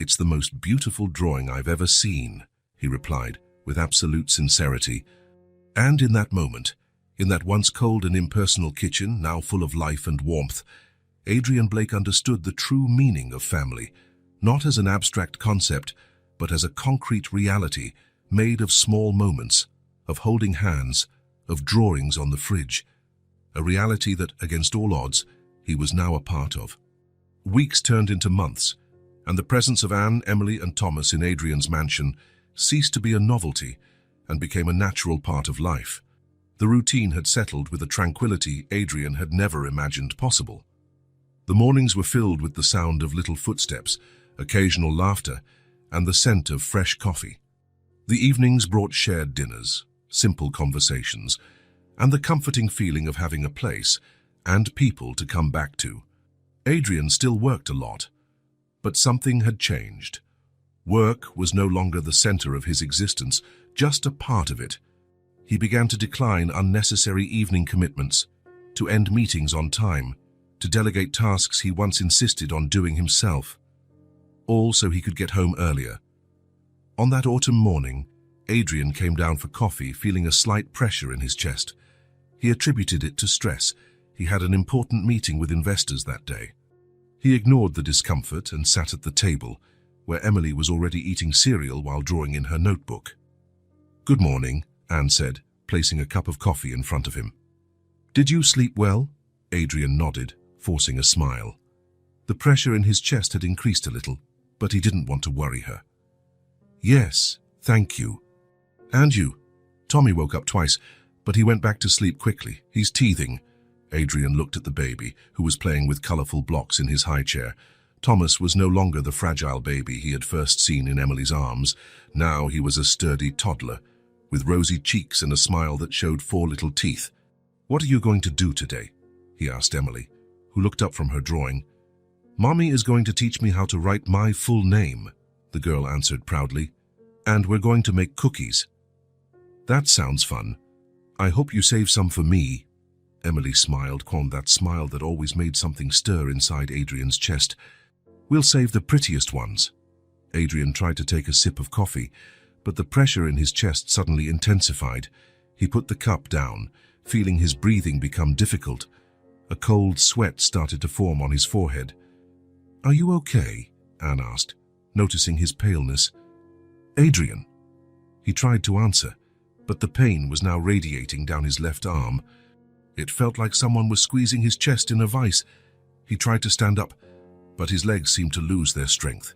"It's the most beautiful drawing I've ever seen," he replied, with absolute sincerity. And in that moment, in that once cold and impersonal kitchen, now full of life and warmth, Adrian Blake understood the true meaning of family, not as an abstract concept, but as a concrete reality made of small moments, of holding hands, of drawings on the fridge, a reality that, against all odds, he was now a part of. Weeks turned into months, and the presence of Anne, Emily, and Thomas in Adrian's mansion ceased to be a novelty and became a natural part of life. The routine had settled with a tranquility Adrian had never imagined possible. The mornings were filled with the sound of little footsteps, occasional laughter, and the scent of fresh coffee. The evenings brought shared dinners, simple conversations, and the comforting feeling of having a place and people to come back to. Adrian still worked a lot, but something had changed. Work was no longer the center of his existence, just a part of it. He began to decline unnecessary evening commitments, to end meetings on time, to delegate tasks he once insisted on doing himself, all so he could get home earlier. On that autumn morning, Adrian came down for coffee, feeling a slight pressure in his chest. He attributed it to stress. He had an important meeting with investors that day. He ignored the discomfort and sat at the table, where Emily was already eating cereal while drawing in her notebook. "Good morning," Anne said, placing a cup of coffee in front of him. "Did you sleep well?" Adrian nodded, forcing a smile. The pressure in his chest had increased a little, but he didn't want to worry her. "Yes, thank you." "And you?" Tommy woke up twice, but he went back to sleep quickly. "He's teething." Adrian looked at the baby, who was playing with colorful blocks in his high chair. Thomas was no longer the fragile baby he had first seen in Emily's arms. Now he was a sturdy toddler, with rosy cheeks and a smile that showed 4 little teeth. "What are you going to do today?" he asked Emily, who looked up from her drawing. "Mommy is going to teach me how to write my full name," the girl answered proudly. "And we're going to make cookies." "That sounds fun. I hope you save some for me." Emily smiled, that smile that always made something stir inside Adrian's chest. "We'll save the prettiest ones." Adrian tried to take a sip of coffee, but the pressure in his chest suddenly intensified. He put the cup down, feeling his breathing become difficult. A cold sweat started to form on his forehead. "Are you okay?" Anne asked, noticing his paleness. "Adrian." He tried to answer, but the pain was now radiating down his left arm. It felt like someone was squeezing his chest in a vice. He tried to stand up, but his legs seemed to lose their strength.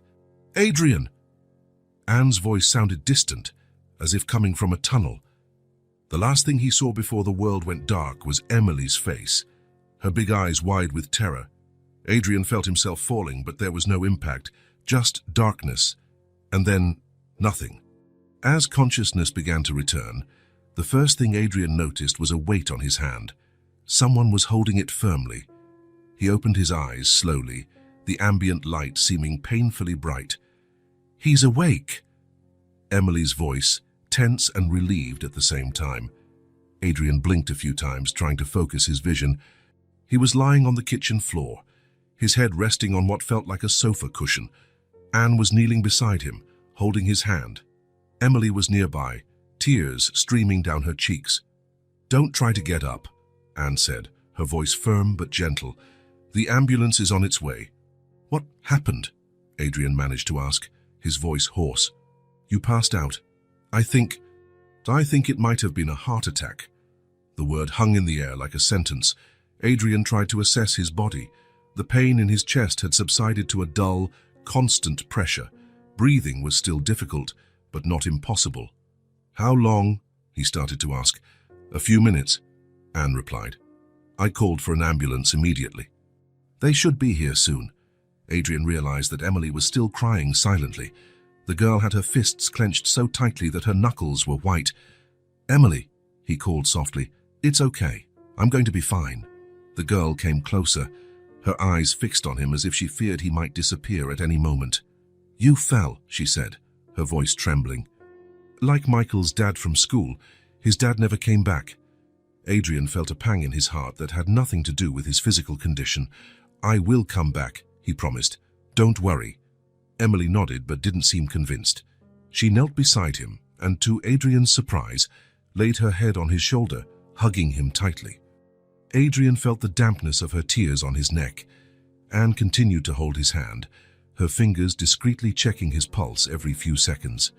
"Adrian!" Anne's voice sounded distant, as if coming from a tunnel. The last thing he saw before the world went dark was Emily's face, her big eyes wide with terror. Adrian felt himself falling, but there was no impact, just darkness, and then nothing. As consciousness began to return, the first thing Adrian noticed was a weight on his hand. Someone was holding it firmly. He opened his eyes slowly, the ambient light seeming painfully bright. "He's awake!" Emily's voice, tense and relieved at the same time. Adrian blinked a few times, trying to focus his vision. He was lying on the kitchen floor, his head resting on what felt like a sofa cushion. Anne was kneeling beside him, holding his hand. Emily was nearby, tears streaming down her cheeks. "Don't try to get up," Anne said, her voice firm but gentle. "The ambulance is on its way." "What happened?" Adrian managed to ask, his voice hoarse. "You passed out. I think it might have been a heart attack." The word hung in the air like a sentence. Adrian tried to assess his body. The pain in his chest had subsided to a dull, constant pressure. Breathing was still difficult, but not impossible. "How long?" he started to ask. "A few minutes," Anne replied. "I called for an ambulance immediately." "They should be here soon." Adrian realized that Emily was still crying silently. The girl had her fists clenched so tightly that her knuckles were white. "Emily," he called softly, "it's okay. I'm going to be fine." The girl came closer, her eyes fixed on him as if she feared he might disappear at any moment. "You fell," she said, her voice trembling. "Like Michael's dad from school, his dad never came back." Adrian felt a pang in his heart that had nothing to do with his physical condition. "I will come back," he promised. "Don't worry." Emily nodded but didn't seem convinced. She knelt beside him and, to Adrian's surprise, laid her head on his shoulder, hugging him tightly. Adrian felt the dampness of her tears on his neck. Anne continued to hold his hand, her fingers discreetly checking his pulse every few seconds.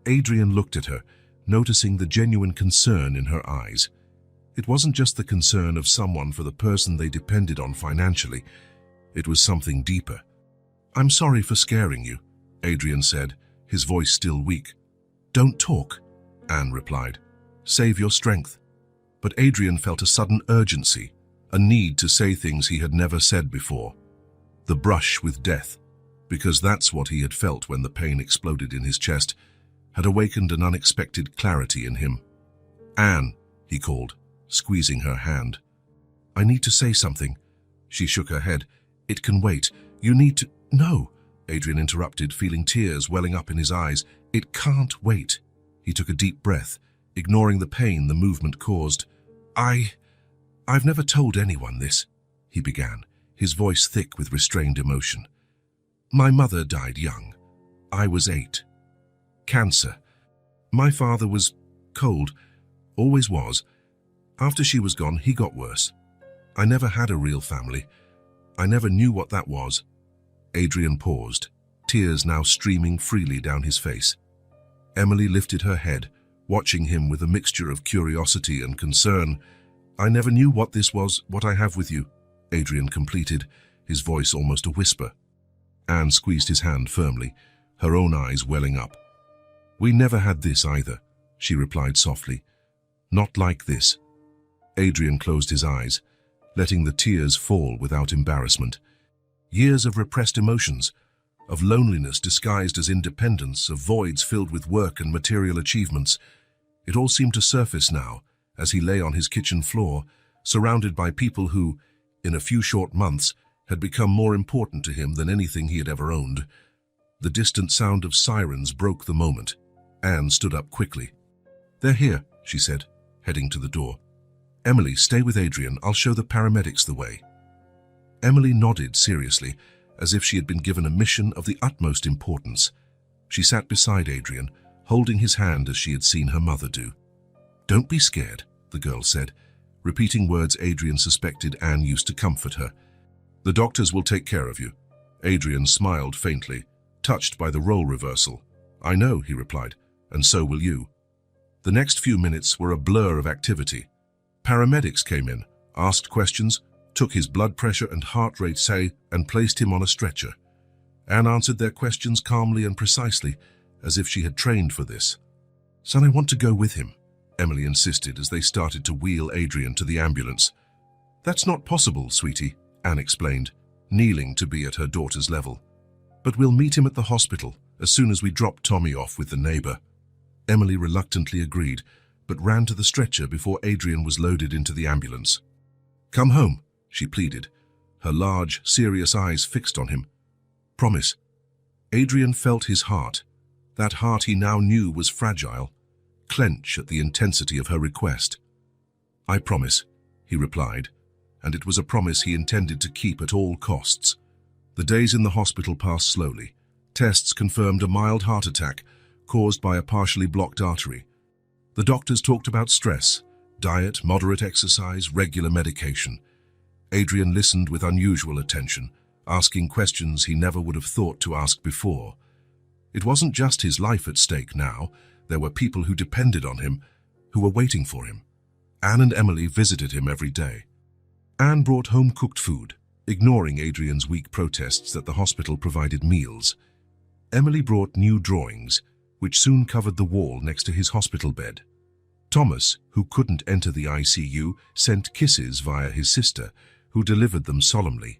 Adrian looked at her, noticing the genuine concern in her eyes. It wasn't just the concern of someone for the person they depended on financially. It was something deeper. "I'm sorry for scaring you," Adrian said, his voice still weak. "Don't talk," Anne replied. "Save your strength." But Adrian felt a sudden urgency, a need to say things he had never said before. The brush with death, because that's what he had felt when the pain exploded in his chest, had awakened an unexpected clarity in him. "Anne," he called, squeezing her hand. "I need to say something." She shook her head. "It can wait. You need to—" "No," Adrian interrupted, feeling tears welling up in his eyes. "It can't wait." He took a deep breath, ignoring the pain the movement caused. I've never told anyone this," he began, his voice thick with restrained emotion. "My mother died young. I was 8. Cancer. My father was cold, always was. After she was gone, he got worse. I never had a real family. I never knew what that was." Adrian paused, tears now streaming freely down his face. Emily lifted her head, watching him with a mixture of curiosity and concern. "I never knew what this was, what I have with you," Adrian completed, his voice almost a whisper. Anne squeezed his hand firmly, her own eyes welling up. "We never had this either," she replied softly. "Not like this." Adrian closed his eyes, letting the tears fall without embarrassment. Years of repressed emotions, of loneliness disguised as independence, of voids filled with work and material achievements. It all seemed to surface now, as he lay on his kitchen floor, surrounded by people who, in a few short months, had become more important to him than anything he had ever owned. The distant sound of sirens broke the moment. Anne stood up quickly. "They're here," she said, heading to the door. "Emily, stay with Adrian. I'll show the paramedics the way." Emily nodded seriously, as if she had been given a mission of the utmost importance. She sat beside Adrian, holding his hand as she had seen her mother do. "Don't be scared," the girl said, repeating words Adrian suspected Anne used to comfort her. "The doctors will take care of you." Adrian smiled faintly, touched by the role reversal. "I know," he replied, "and so will you." The next few minutes were a blur of activity. Paramedics came in, asked questions, took his blood pressure and heart rate, and placed him on a stretcher. Anne answered their questions calmly and precisely, as if she had trained for this. "Son, I want to go with him," Emily insisted as they started to wheel Adrian to the ambulance. "That's not possible, sweetie," Anne explained, kneeling to be at her daughter's level. "But we'll meet him at the hospital as soon as we drop Tommy off with the neighbor." Emily reluctantly agreed, but ran to the stretcher before Adrian was loaded into the ambulance. "Come home," she pleaded, her large, serious eyes fixed on him. "Promise." Adrian felt his heart, that heart he now knew was fragile, clench at the intensity of her request. "I promise," he replied, and it was a promise he intended to keep at all costs. The days in the hospital passed slowly. Tests confirmed a mild heart attack caused by a partially blocked artery. The doctors talked about stress, diet, moderate exercise, regular medication. Adrian listened with unusual attention, asking questions he never would have thought to ask before. It wasn't just his life at stake now. There were people who depended on him, who were waiting for him. Anne and Emily visited him every day. Anne brought home-cooked food, ignoring Adrian's weak protests that the hospital provided meals. Emily brought new drawings, which soon covered the wall next to his hospital bed. Thomas, who couldn't enter the ICU, sent kisses via his sister, who delivered them solemnly,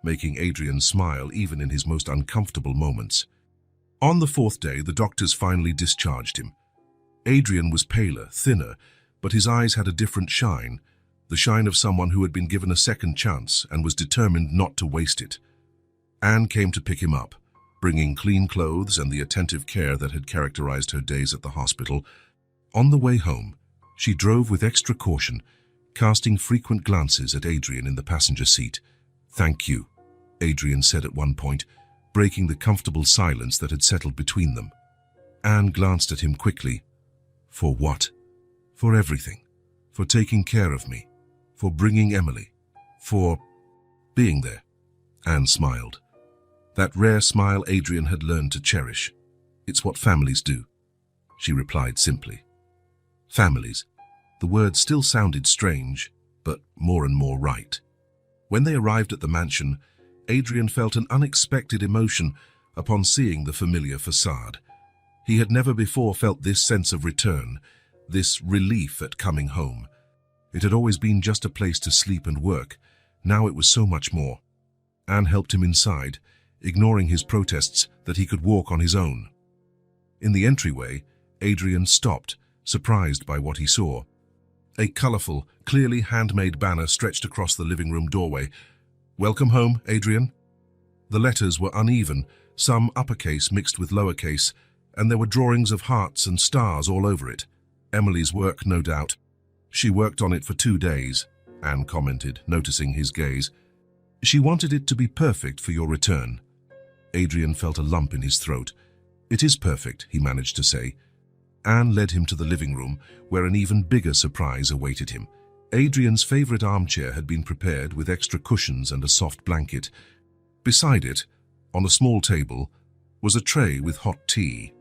making Adrian smile even in his most uncomfortable moments. On the 4th day, the doctors finally discharged him. Adrian was paler, thinner, but his eyes had a different shine, the shine of someone who had been given a second chance and was determined not to waste it. Anne came to pick him up, bringing clean clothes and the attentive care that had characterized her days at the hospital. On the way home, she drove with extra caution, casting frequent glances at Adrian in the passenger seat. "Thank you," Adrian said at one point, breaking the comfortable silence that had settled between them. Anne glanced at him quickly. For what? For everything. For taking care of me. For bringing Emily. For being there. Anne smiled. That rare smile Adrian had learned to cherish. It's what families do, she replied simply. Families. The word still sounded strange, but more and more right. When they arrived at the mansion, Adrian felt an unexpected emotion upon seeing the familiar facade. He had never before felt this sense of return, this relief at coming home. It had always been just a place to sleep and work. Now it was so much more. Anne helped him inside, ignoring his protests that he could walk on his own. In the entryway, Adrian stopped, surprised by what he saw. A colorful, clearly handmade banner stretched across the living room doorway. "Welcome home, Adrian." The letters were uneven, some uppercase mixed with lowercase, and there were drawings of hearts and stars all over it. Emily's work, no doubt. She worked on it for 2 days, Anne commented, noticing his gaze. She wanted it to be perfect for your return. Adrian felt a lump in his throat. It is perfect, he managed to say. Anne led him to the living room, where an even bigger surprise awaited him. Adrian's favorite armchair had been prepared with extra cushions and a soft blanket. Beside it, on a small table, was a tray with hot tea.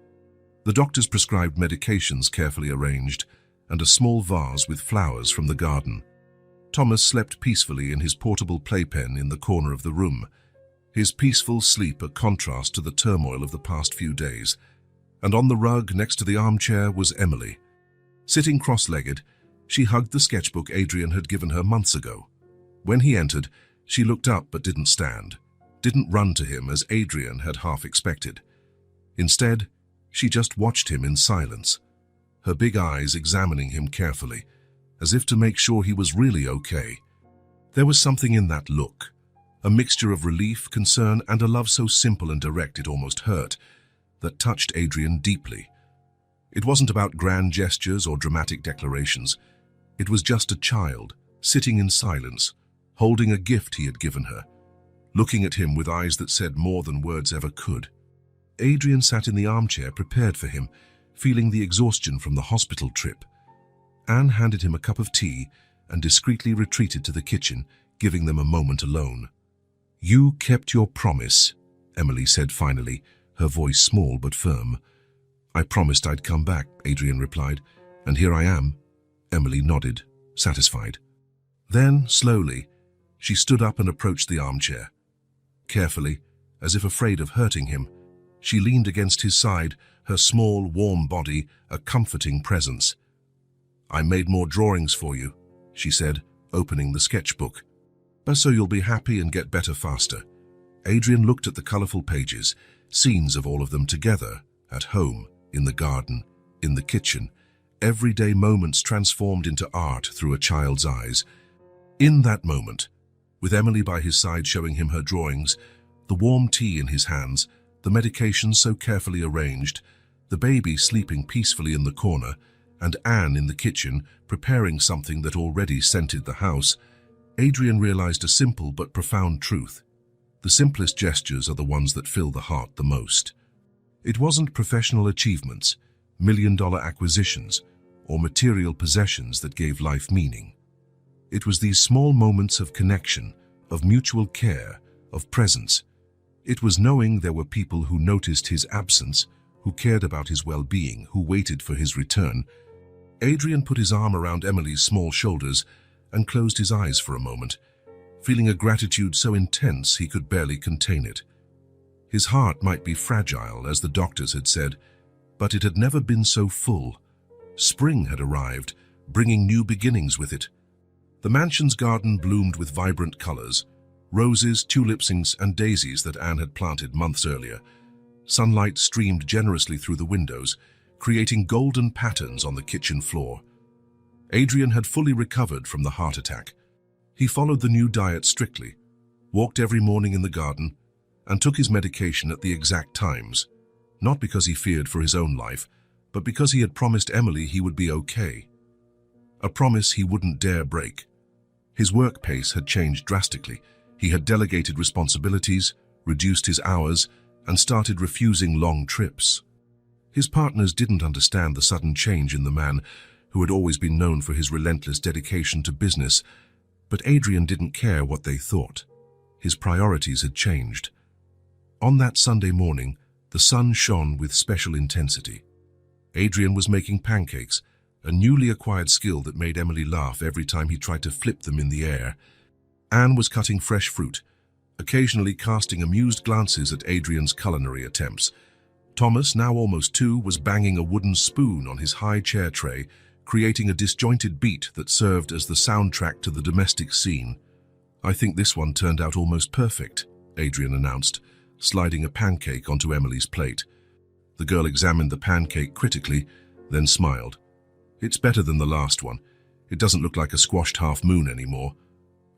The doctor's prescribed medications carefully arranged, and a small vase with flowers from the garden. Thomas slept peacefully in his portable playpen in the corner of the room, his peaceful sleep a contrast to the turmoil of the past few days. And on the rug next to the armchair was Emily. Sitting cross-legged, she hugged the sketchbook Adrian had given her months ago. When he entered, she looked up but didn't stand, didn't run to him as Adrian had half expected. Instead, she just watched him in silence, her big eyes examining him carefully, as if to make sure he was really okay. There was something in that look, a mixture of relief, concern, and a love so simple and direct it almost hurt, that touched Adrian deeply. It wasn't about grand gestures or dramatic declarations. It was just a child, sitting in silence, holding a gift he had given her, looking at him with eyes that said more than words ever could. Adrian sat in the armchair prepared for him, feeling the exhaustion from the hospital trip. Anne handed him a cup of tea and discreetly retreated to the kitchen, giving them a moment alone. "You kept your promise," Emily said finally, her voice small but firm. "I promised I'd come back," Adrian replied, "and here I am." Emily nodded, satisfied. Then, slowly, she stood up and approached the armchair. Carefully, as if afraid of hurting him, she leaned against his side, her small, warm body a comforting presence. "I made more drawings for you," she said, opening the sketchbook. "But so you'll be happy and get better faster." Adrian looked at the colorful pages, scenes of all of them together, at home, in the garden, in the kitchen, everyday moments transformed into art through a child's eyes. In that moment, with Emily by his side showing him her drawings, the warm tea in his hands, the medications so carefully arranged, the baby sleeping peacefully in the corner, and Anne in the kitchen preparing something that already scented the house, Adrian realized a simple but profound truth. The simplest gestures are the ones that fill the heart the most. It wasn't professional achievements, million-dollar acquisitions, or material possessions that gave life meaning. It was these small moments of connection, of mutual care, of presence. It was knowing there were people who noticed his absence, who cared about his well-being, who waited for his return. Adrian put his arm around Emily's small shoulders and closed his eyes for a moment, feeling a gratitude so intense he could barely contain it. His heart might be fragile, as the doctors had said, but it had never been so full. Spring had arrived, bringing new beginnings with it. The mansion's garden bloomed with vibrant colors, roses, tulips, and daisies that Anne had planted months earlier. Sunlight streamed generously through the windows, creating golden patterns on the kitchen floor. Adrian had fully recovered from the heart attack. He followed the new diet strictly, walked every morning in the garden, and took his medication at the exact times, not because he feared for his own life, but because he had promised Emily he would be okay. A promise he wouldn't dare break. His work pace had changed drastically. He had delegated responsibilities, reduced his hours, and started refusing long trips. His partners didn't understand the sudden change in the man who had always been known for his relentless dedication to business, but Adrian didn't care what they thought. His priorities had changed. On that Sunday morning, the sun shone with special intensity. Adrian was making pancakes, a newly acquired skill that made Emily laugh every time he tried to flip them in the air. Anne was cutting fresh fruit, occasionally casting amused glances at Adrian's culinary attempts. Thomas, now almost 2, was banging a wooden spoon on his high chair tray, creating a disjointed beat that served as the soundtrack to the domestic scene. "I think this one turned out almost perfect," Adrian announced, sliding a pancake onto Emily's plate. The girl examined the pancake critically, then smiled. "It's better than the last one. It doesn't look like a squashed half-moon anymore."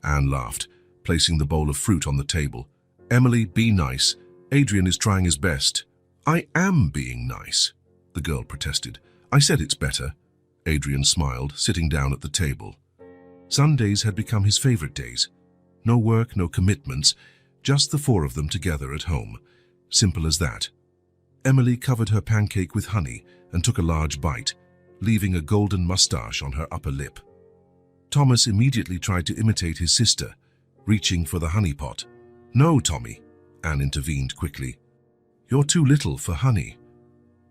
Anne laughed, placing the bowl of fruit on the table. "Emily, be nice. Adrian is trying his best." "I am being nice," the girl protested. "I said it's better." Adrian smiled, sitting down at the table. Sundays had become his favorite days. No work, no commitments, just the 4 of them together at home. Simple as that. Emily covered her pancake with honey and took a large bite, leaving a golden mustache on her upper lip. Thomas immediately tried to imitate his sister, reaching for the honey pot. "No, Tommy," Anne intervened quickly. "You're too little for honey."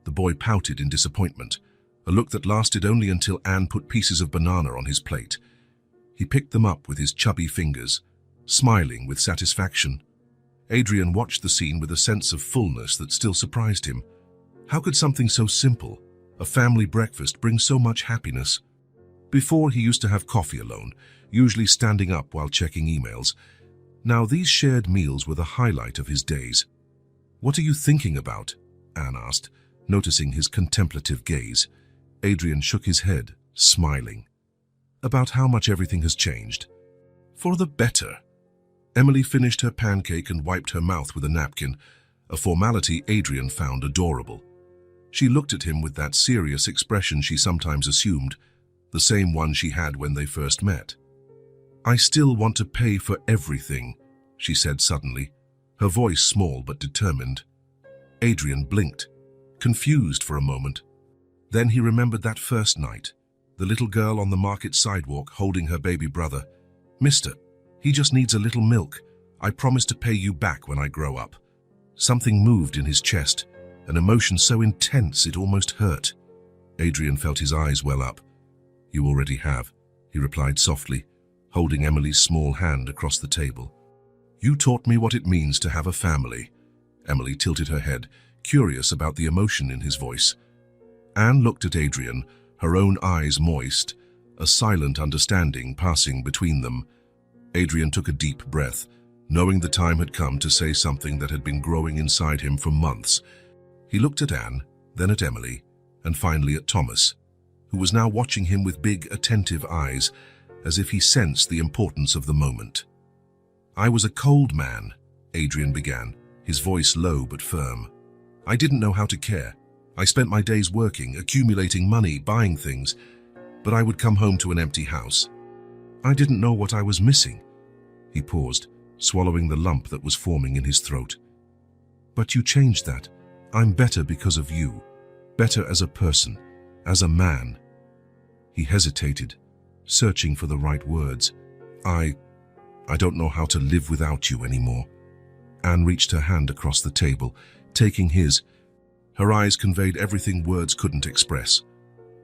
The boy pouted in disappointment, a look that lasted only until Anne put pieces of banana on his plate. He picked them up with his chubby fingers, smiling with satisfaction. Adrian watched the scene with a sense of fullness that still surprised him. How could something so simple, a family breakfast, bring so much happiness? Before, he used to have coffee alone, usually standing up while checking emails. Now these shared meals were the highlight of his days. "What are you thinking about?" Anne asked, noticing his contemplative gaze. Adrian shook his head, smiling. "About how much everything has changed. For the better." Emily finished her pancake and wiped her mouth with a napkin, a formality Adrian found adorable. She looked at him with that serious expression she sometimes assumed, the same one she had when they first met. "I still want to pay for everything," she said suddenly, her voice small but determined. Adrian blinked, confused for a moment. Then he remembered that first night, the little girl on the market sidewalk holding her baby brother. "Mister, he just needs a little milk. I promise to pay you back when I grow up." Something moved in his chest, an emotion so intense it almost hurt. Adrian felt his eyes well up. "You already have," he replied softly, holding Emily's small hand across the table. "You taught me what it means to have a family." Emily tilted her head, curious about the emotion in his voice. Anne looked at Adrian, her own eyes moist, a silent understanding passing between them. Adrian took a deep breath, knowing the time had come to say something that had been growing inside him for months. He looked at Anne, then at Emily, and finally at Thomas, who was now watching him with big, attentive eyes, as if he sensed the importance of the moment. "I was a cold man," Adrian began, his voice low but firm. "I didn't know how to care. I spent my days working, accumulating money, buying things, but I would come home to an empty house. I didn't know what I was missing." He paused, swallowing the lump that was forming in his throat. "But you changed that. I'm better because of you. Better as a person, as a man." He hesitated, searching for the right words. I don't know how to live without you anymore." Anne reached her hand across the table, taking his. Her eyes conveyed everything words couldn't express.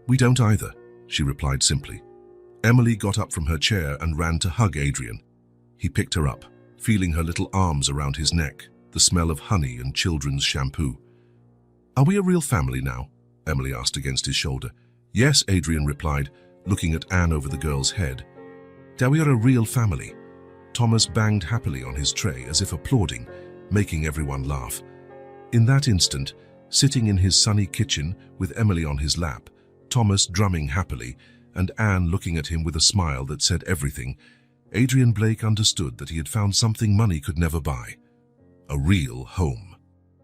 "We don't either," she replied simply. Emily got up from her chair and ran to hug Adrian. He picked her up, feeling her little arms around his neck, the smell of honey and children's shampoo. "Are we a real family now?" Emily asked against his shoulder. "Yes," Adrian replied, looking at Anne over the girl's head. "That we are a real family." Thomas banged happily on his tray as if applauding, making everyone laugh. In that instant, sitting in his sunny kitchen with Emily on his lap, Thomas drumming happily, and Anne looking at him with a smile that said everything, Adrian Blake understood that he had found something money could never buy. A real home.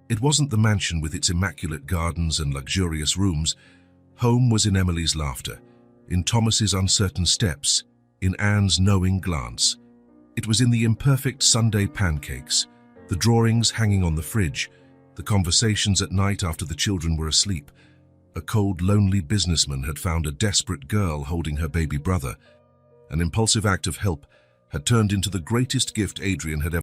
It wasn't the mansion with its immaculate gardens and luxurious rooms. Home was in Emily's laughter, in Thomas's uncertain steps, in Anne's knowing glance. It was in the imperfect Sunday pancakes, The drawings hanging on the fridge, the conversations at night after the children were asleep. A cold, lonely businessman had found a desperate girl holding her baby brother. An impulsive act of help had turned into the greatest gift Adrian had ever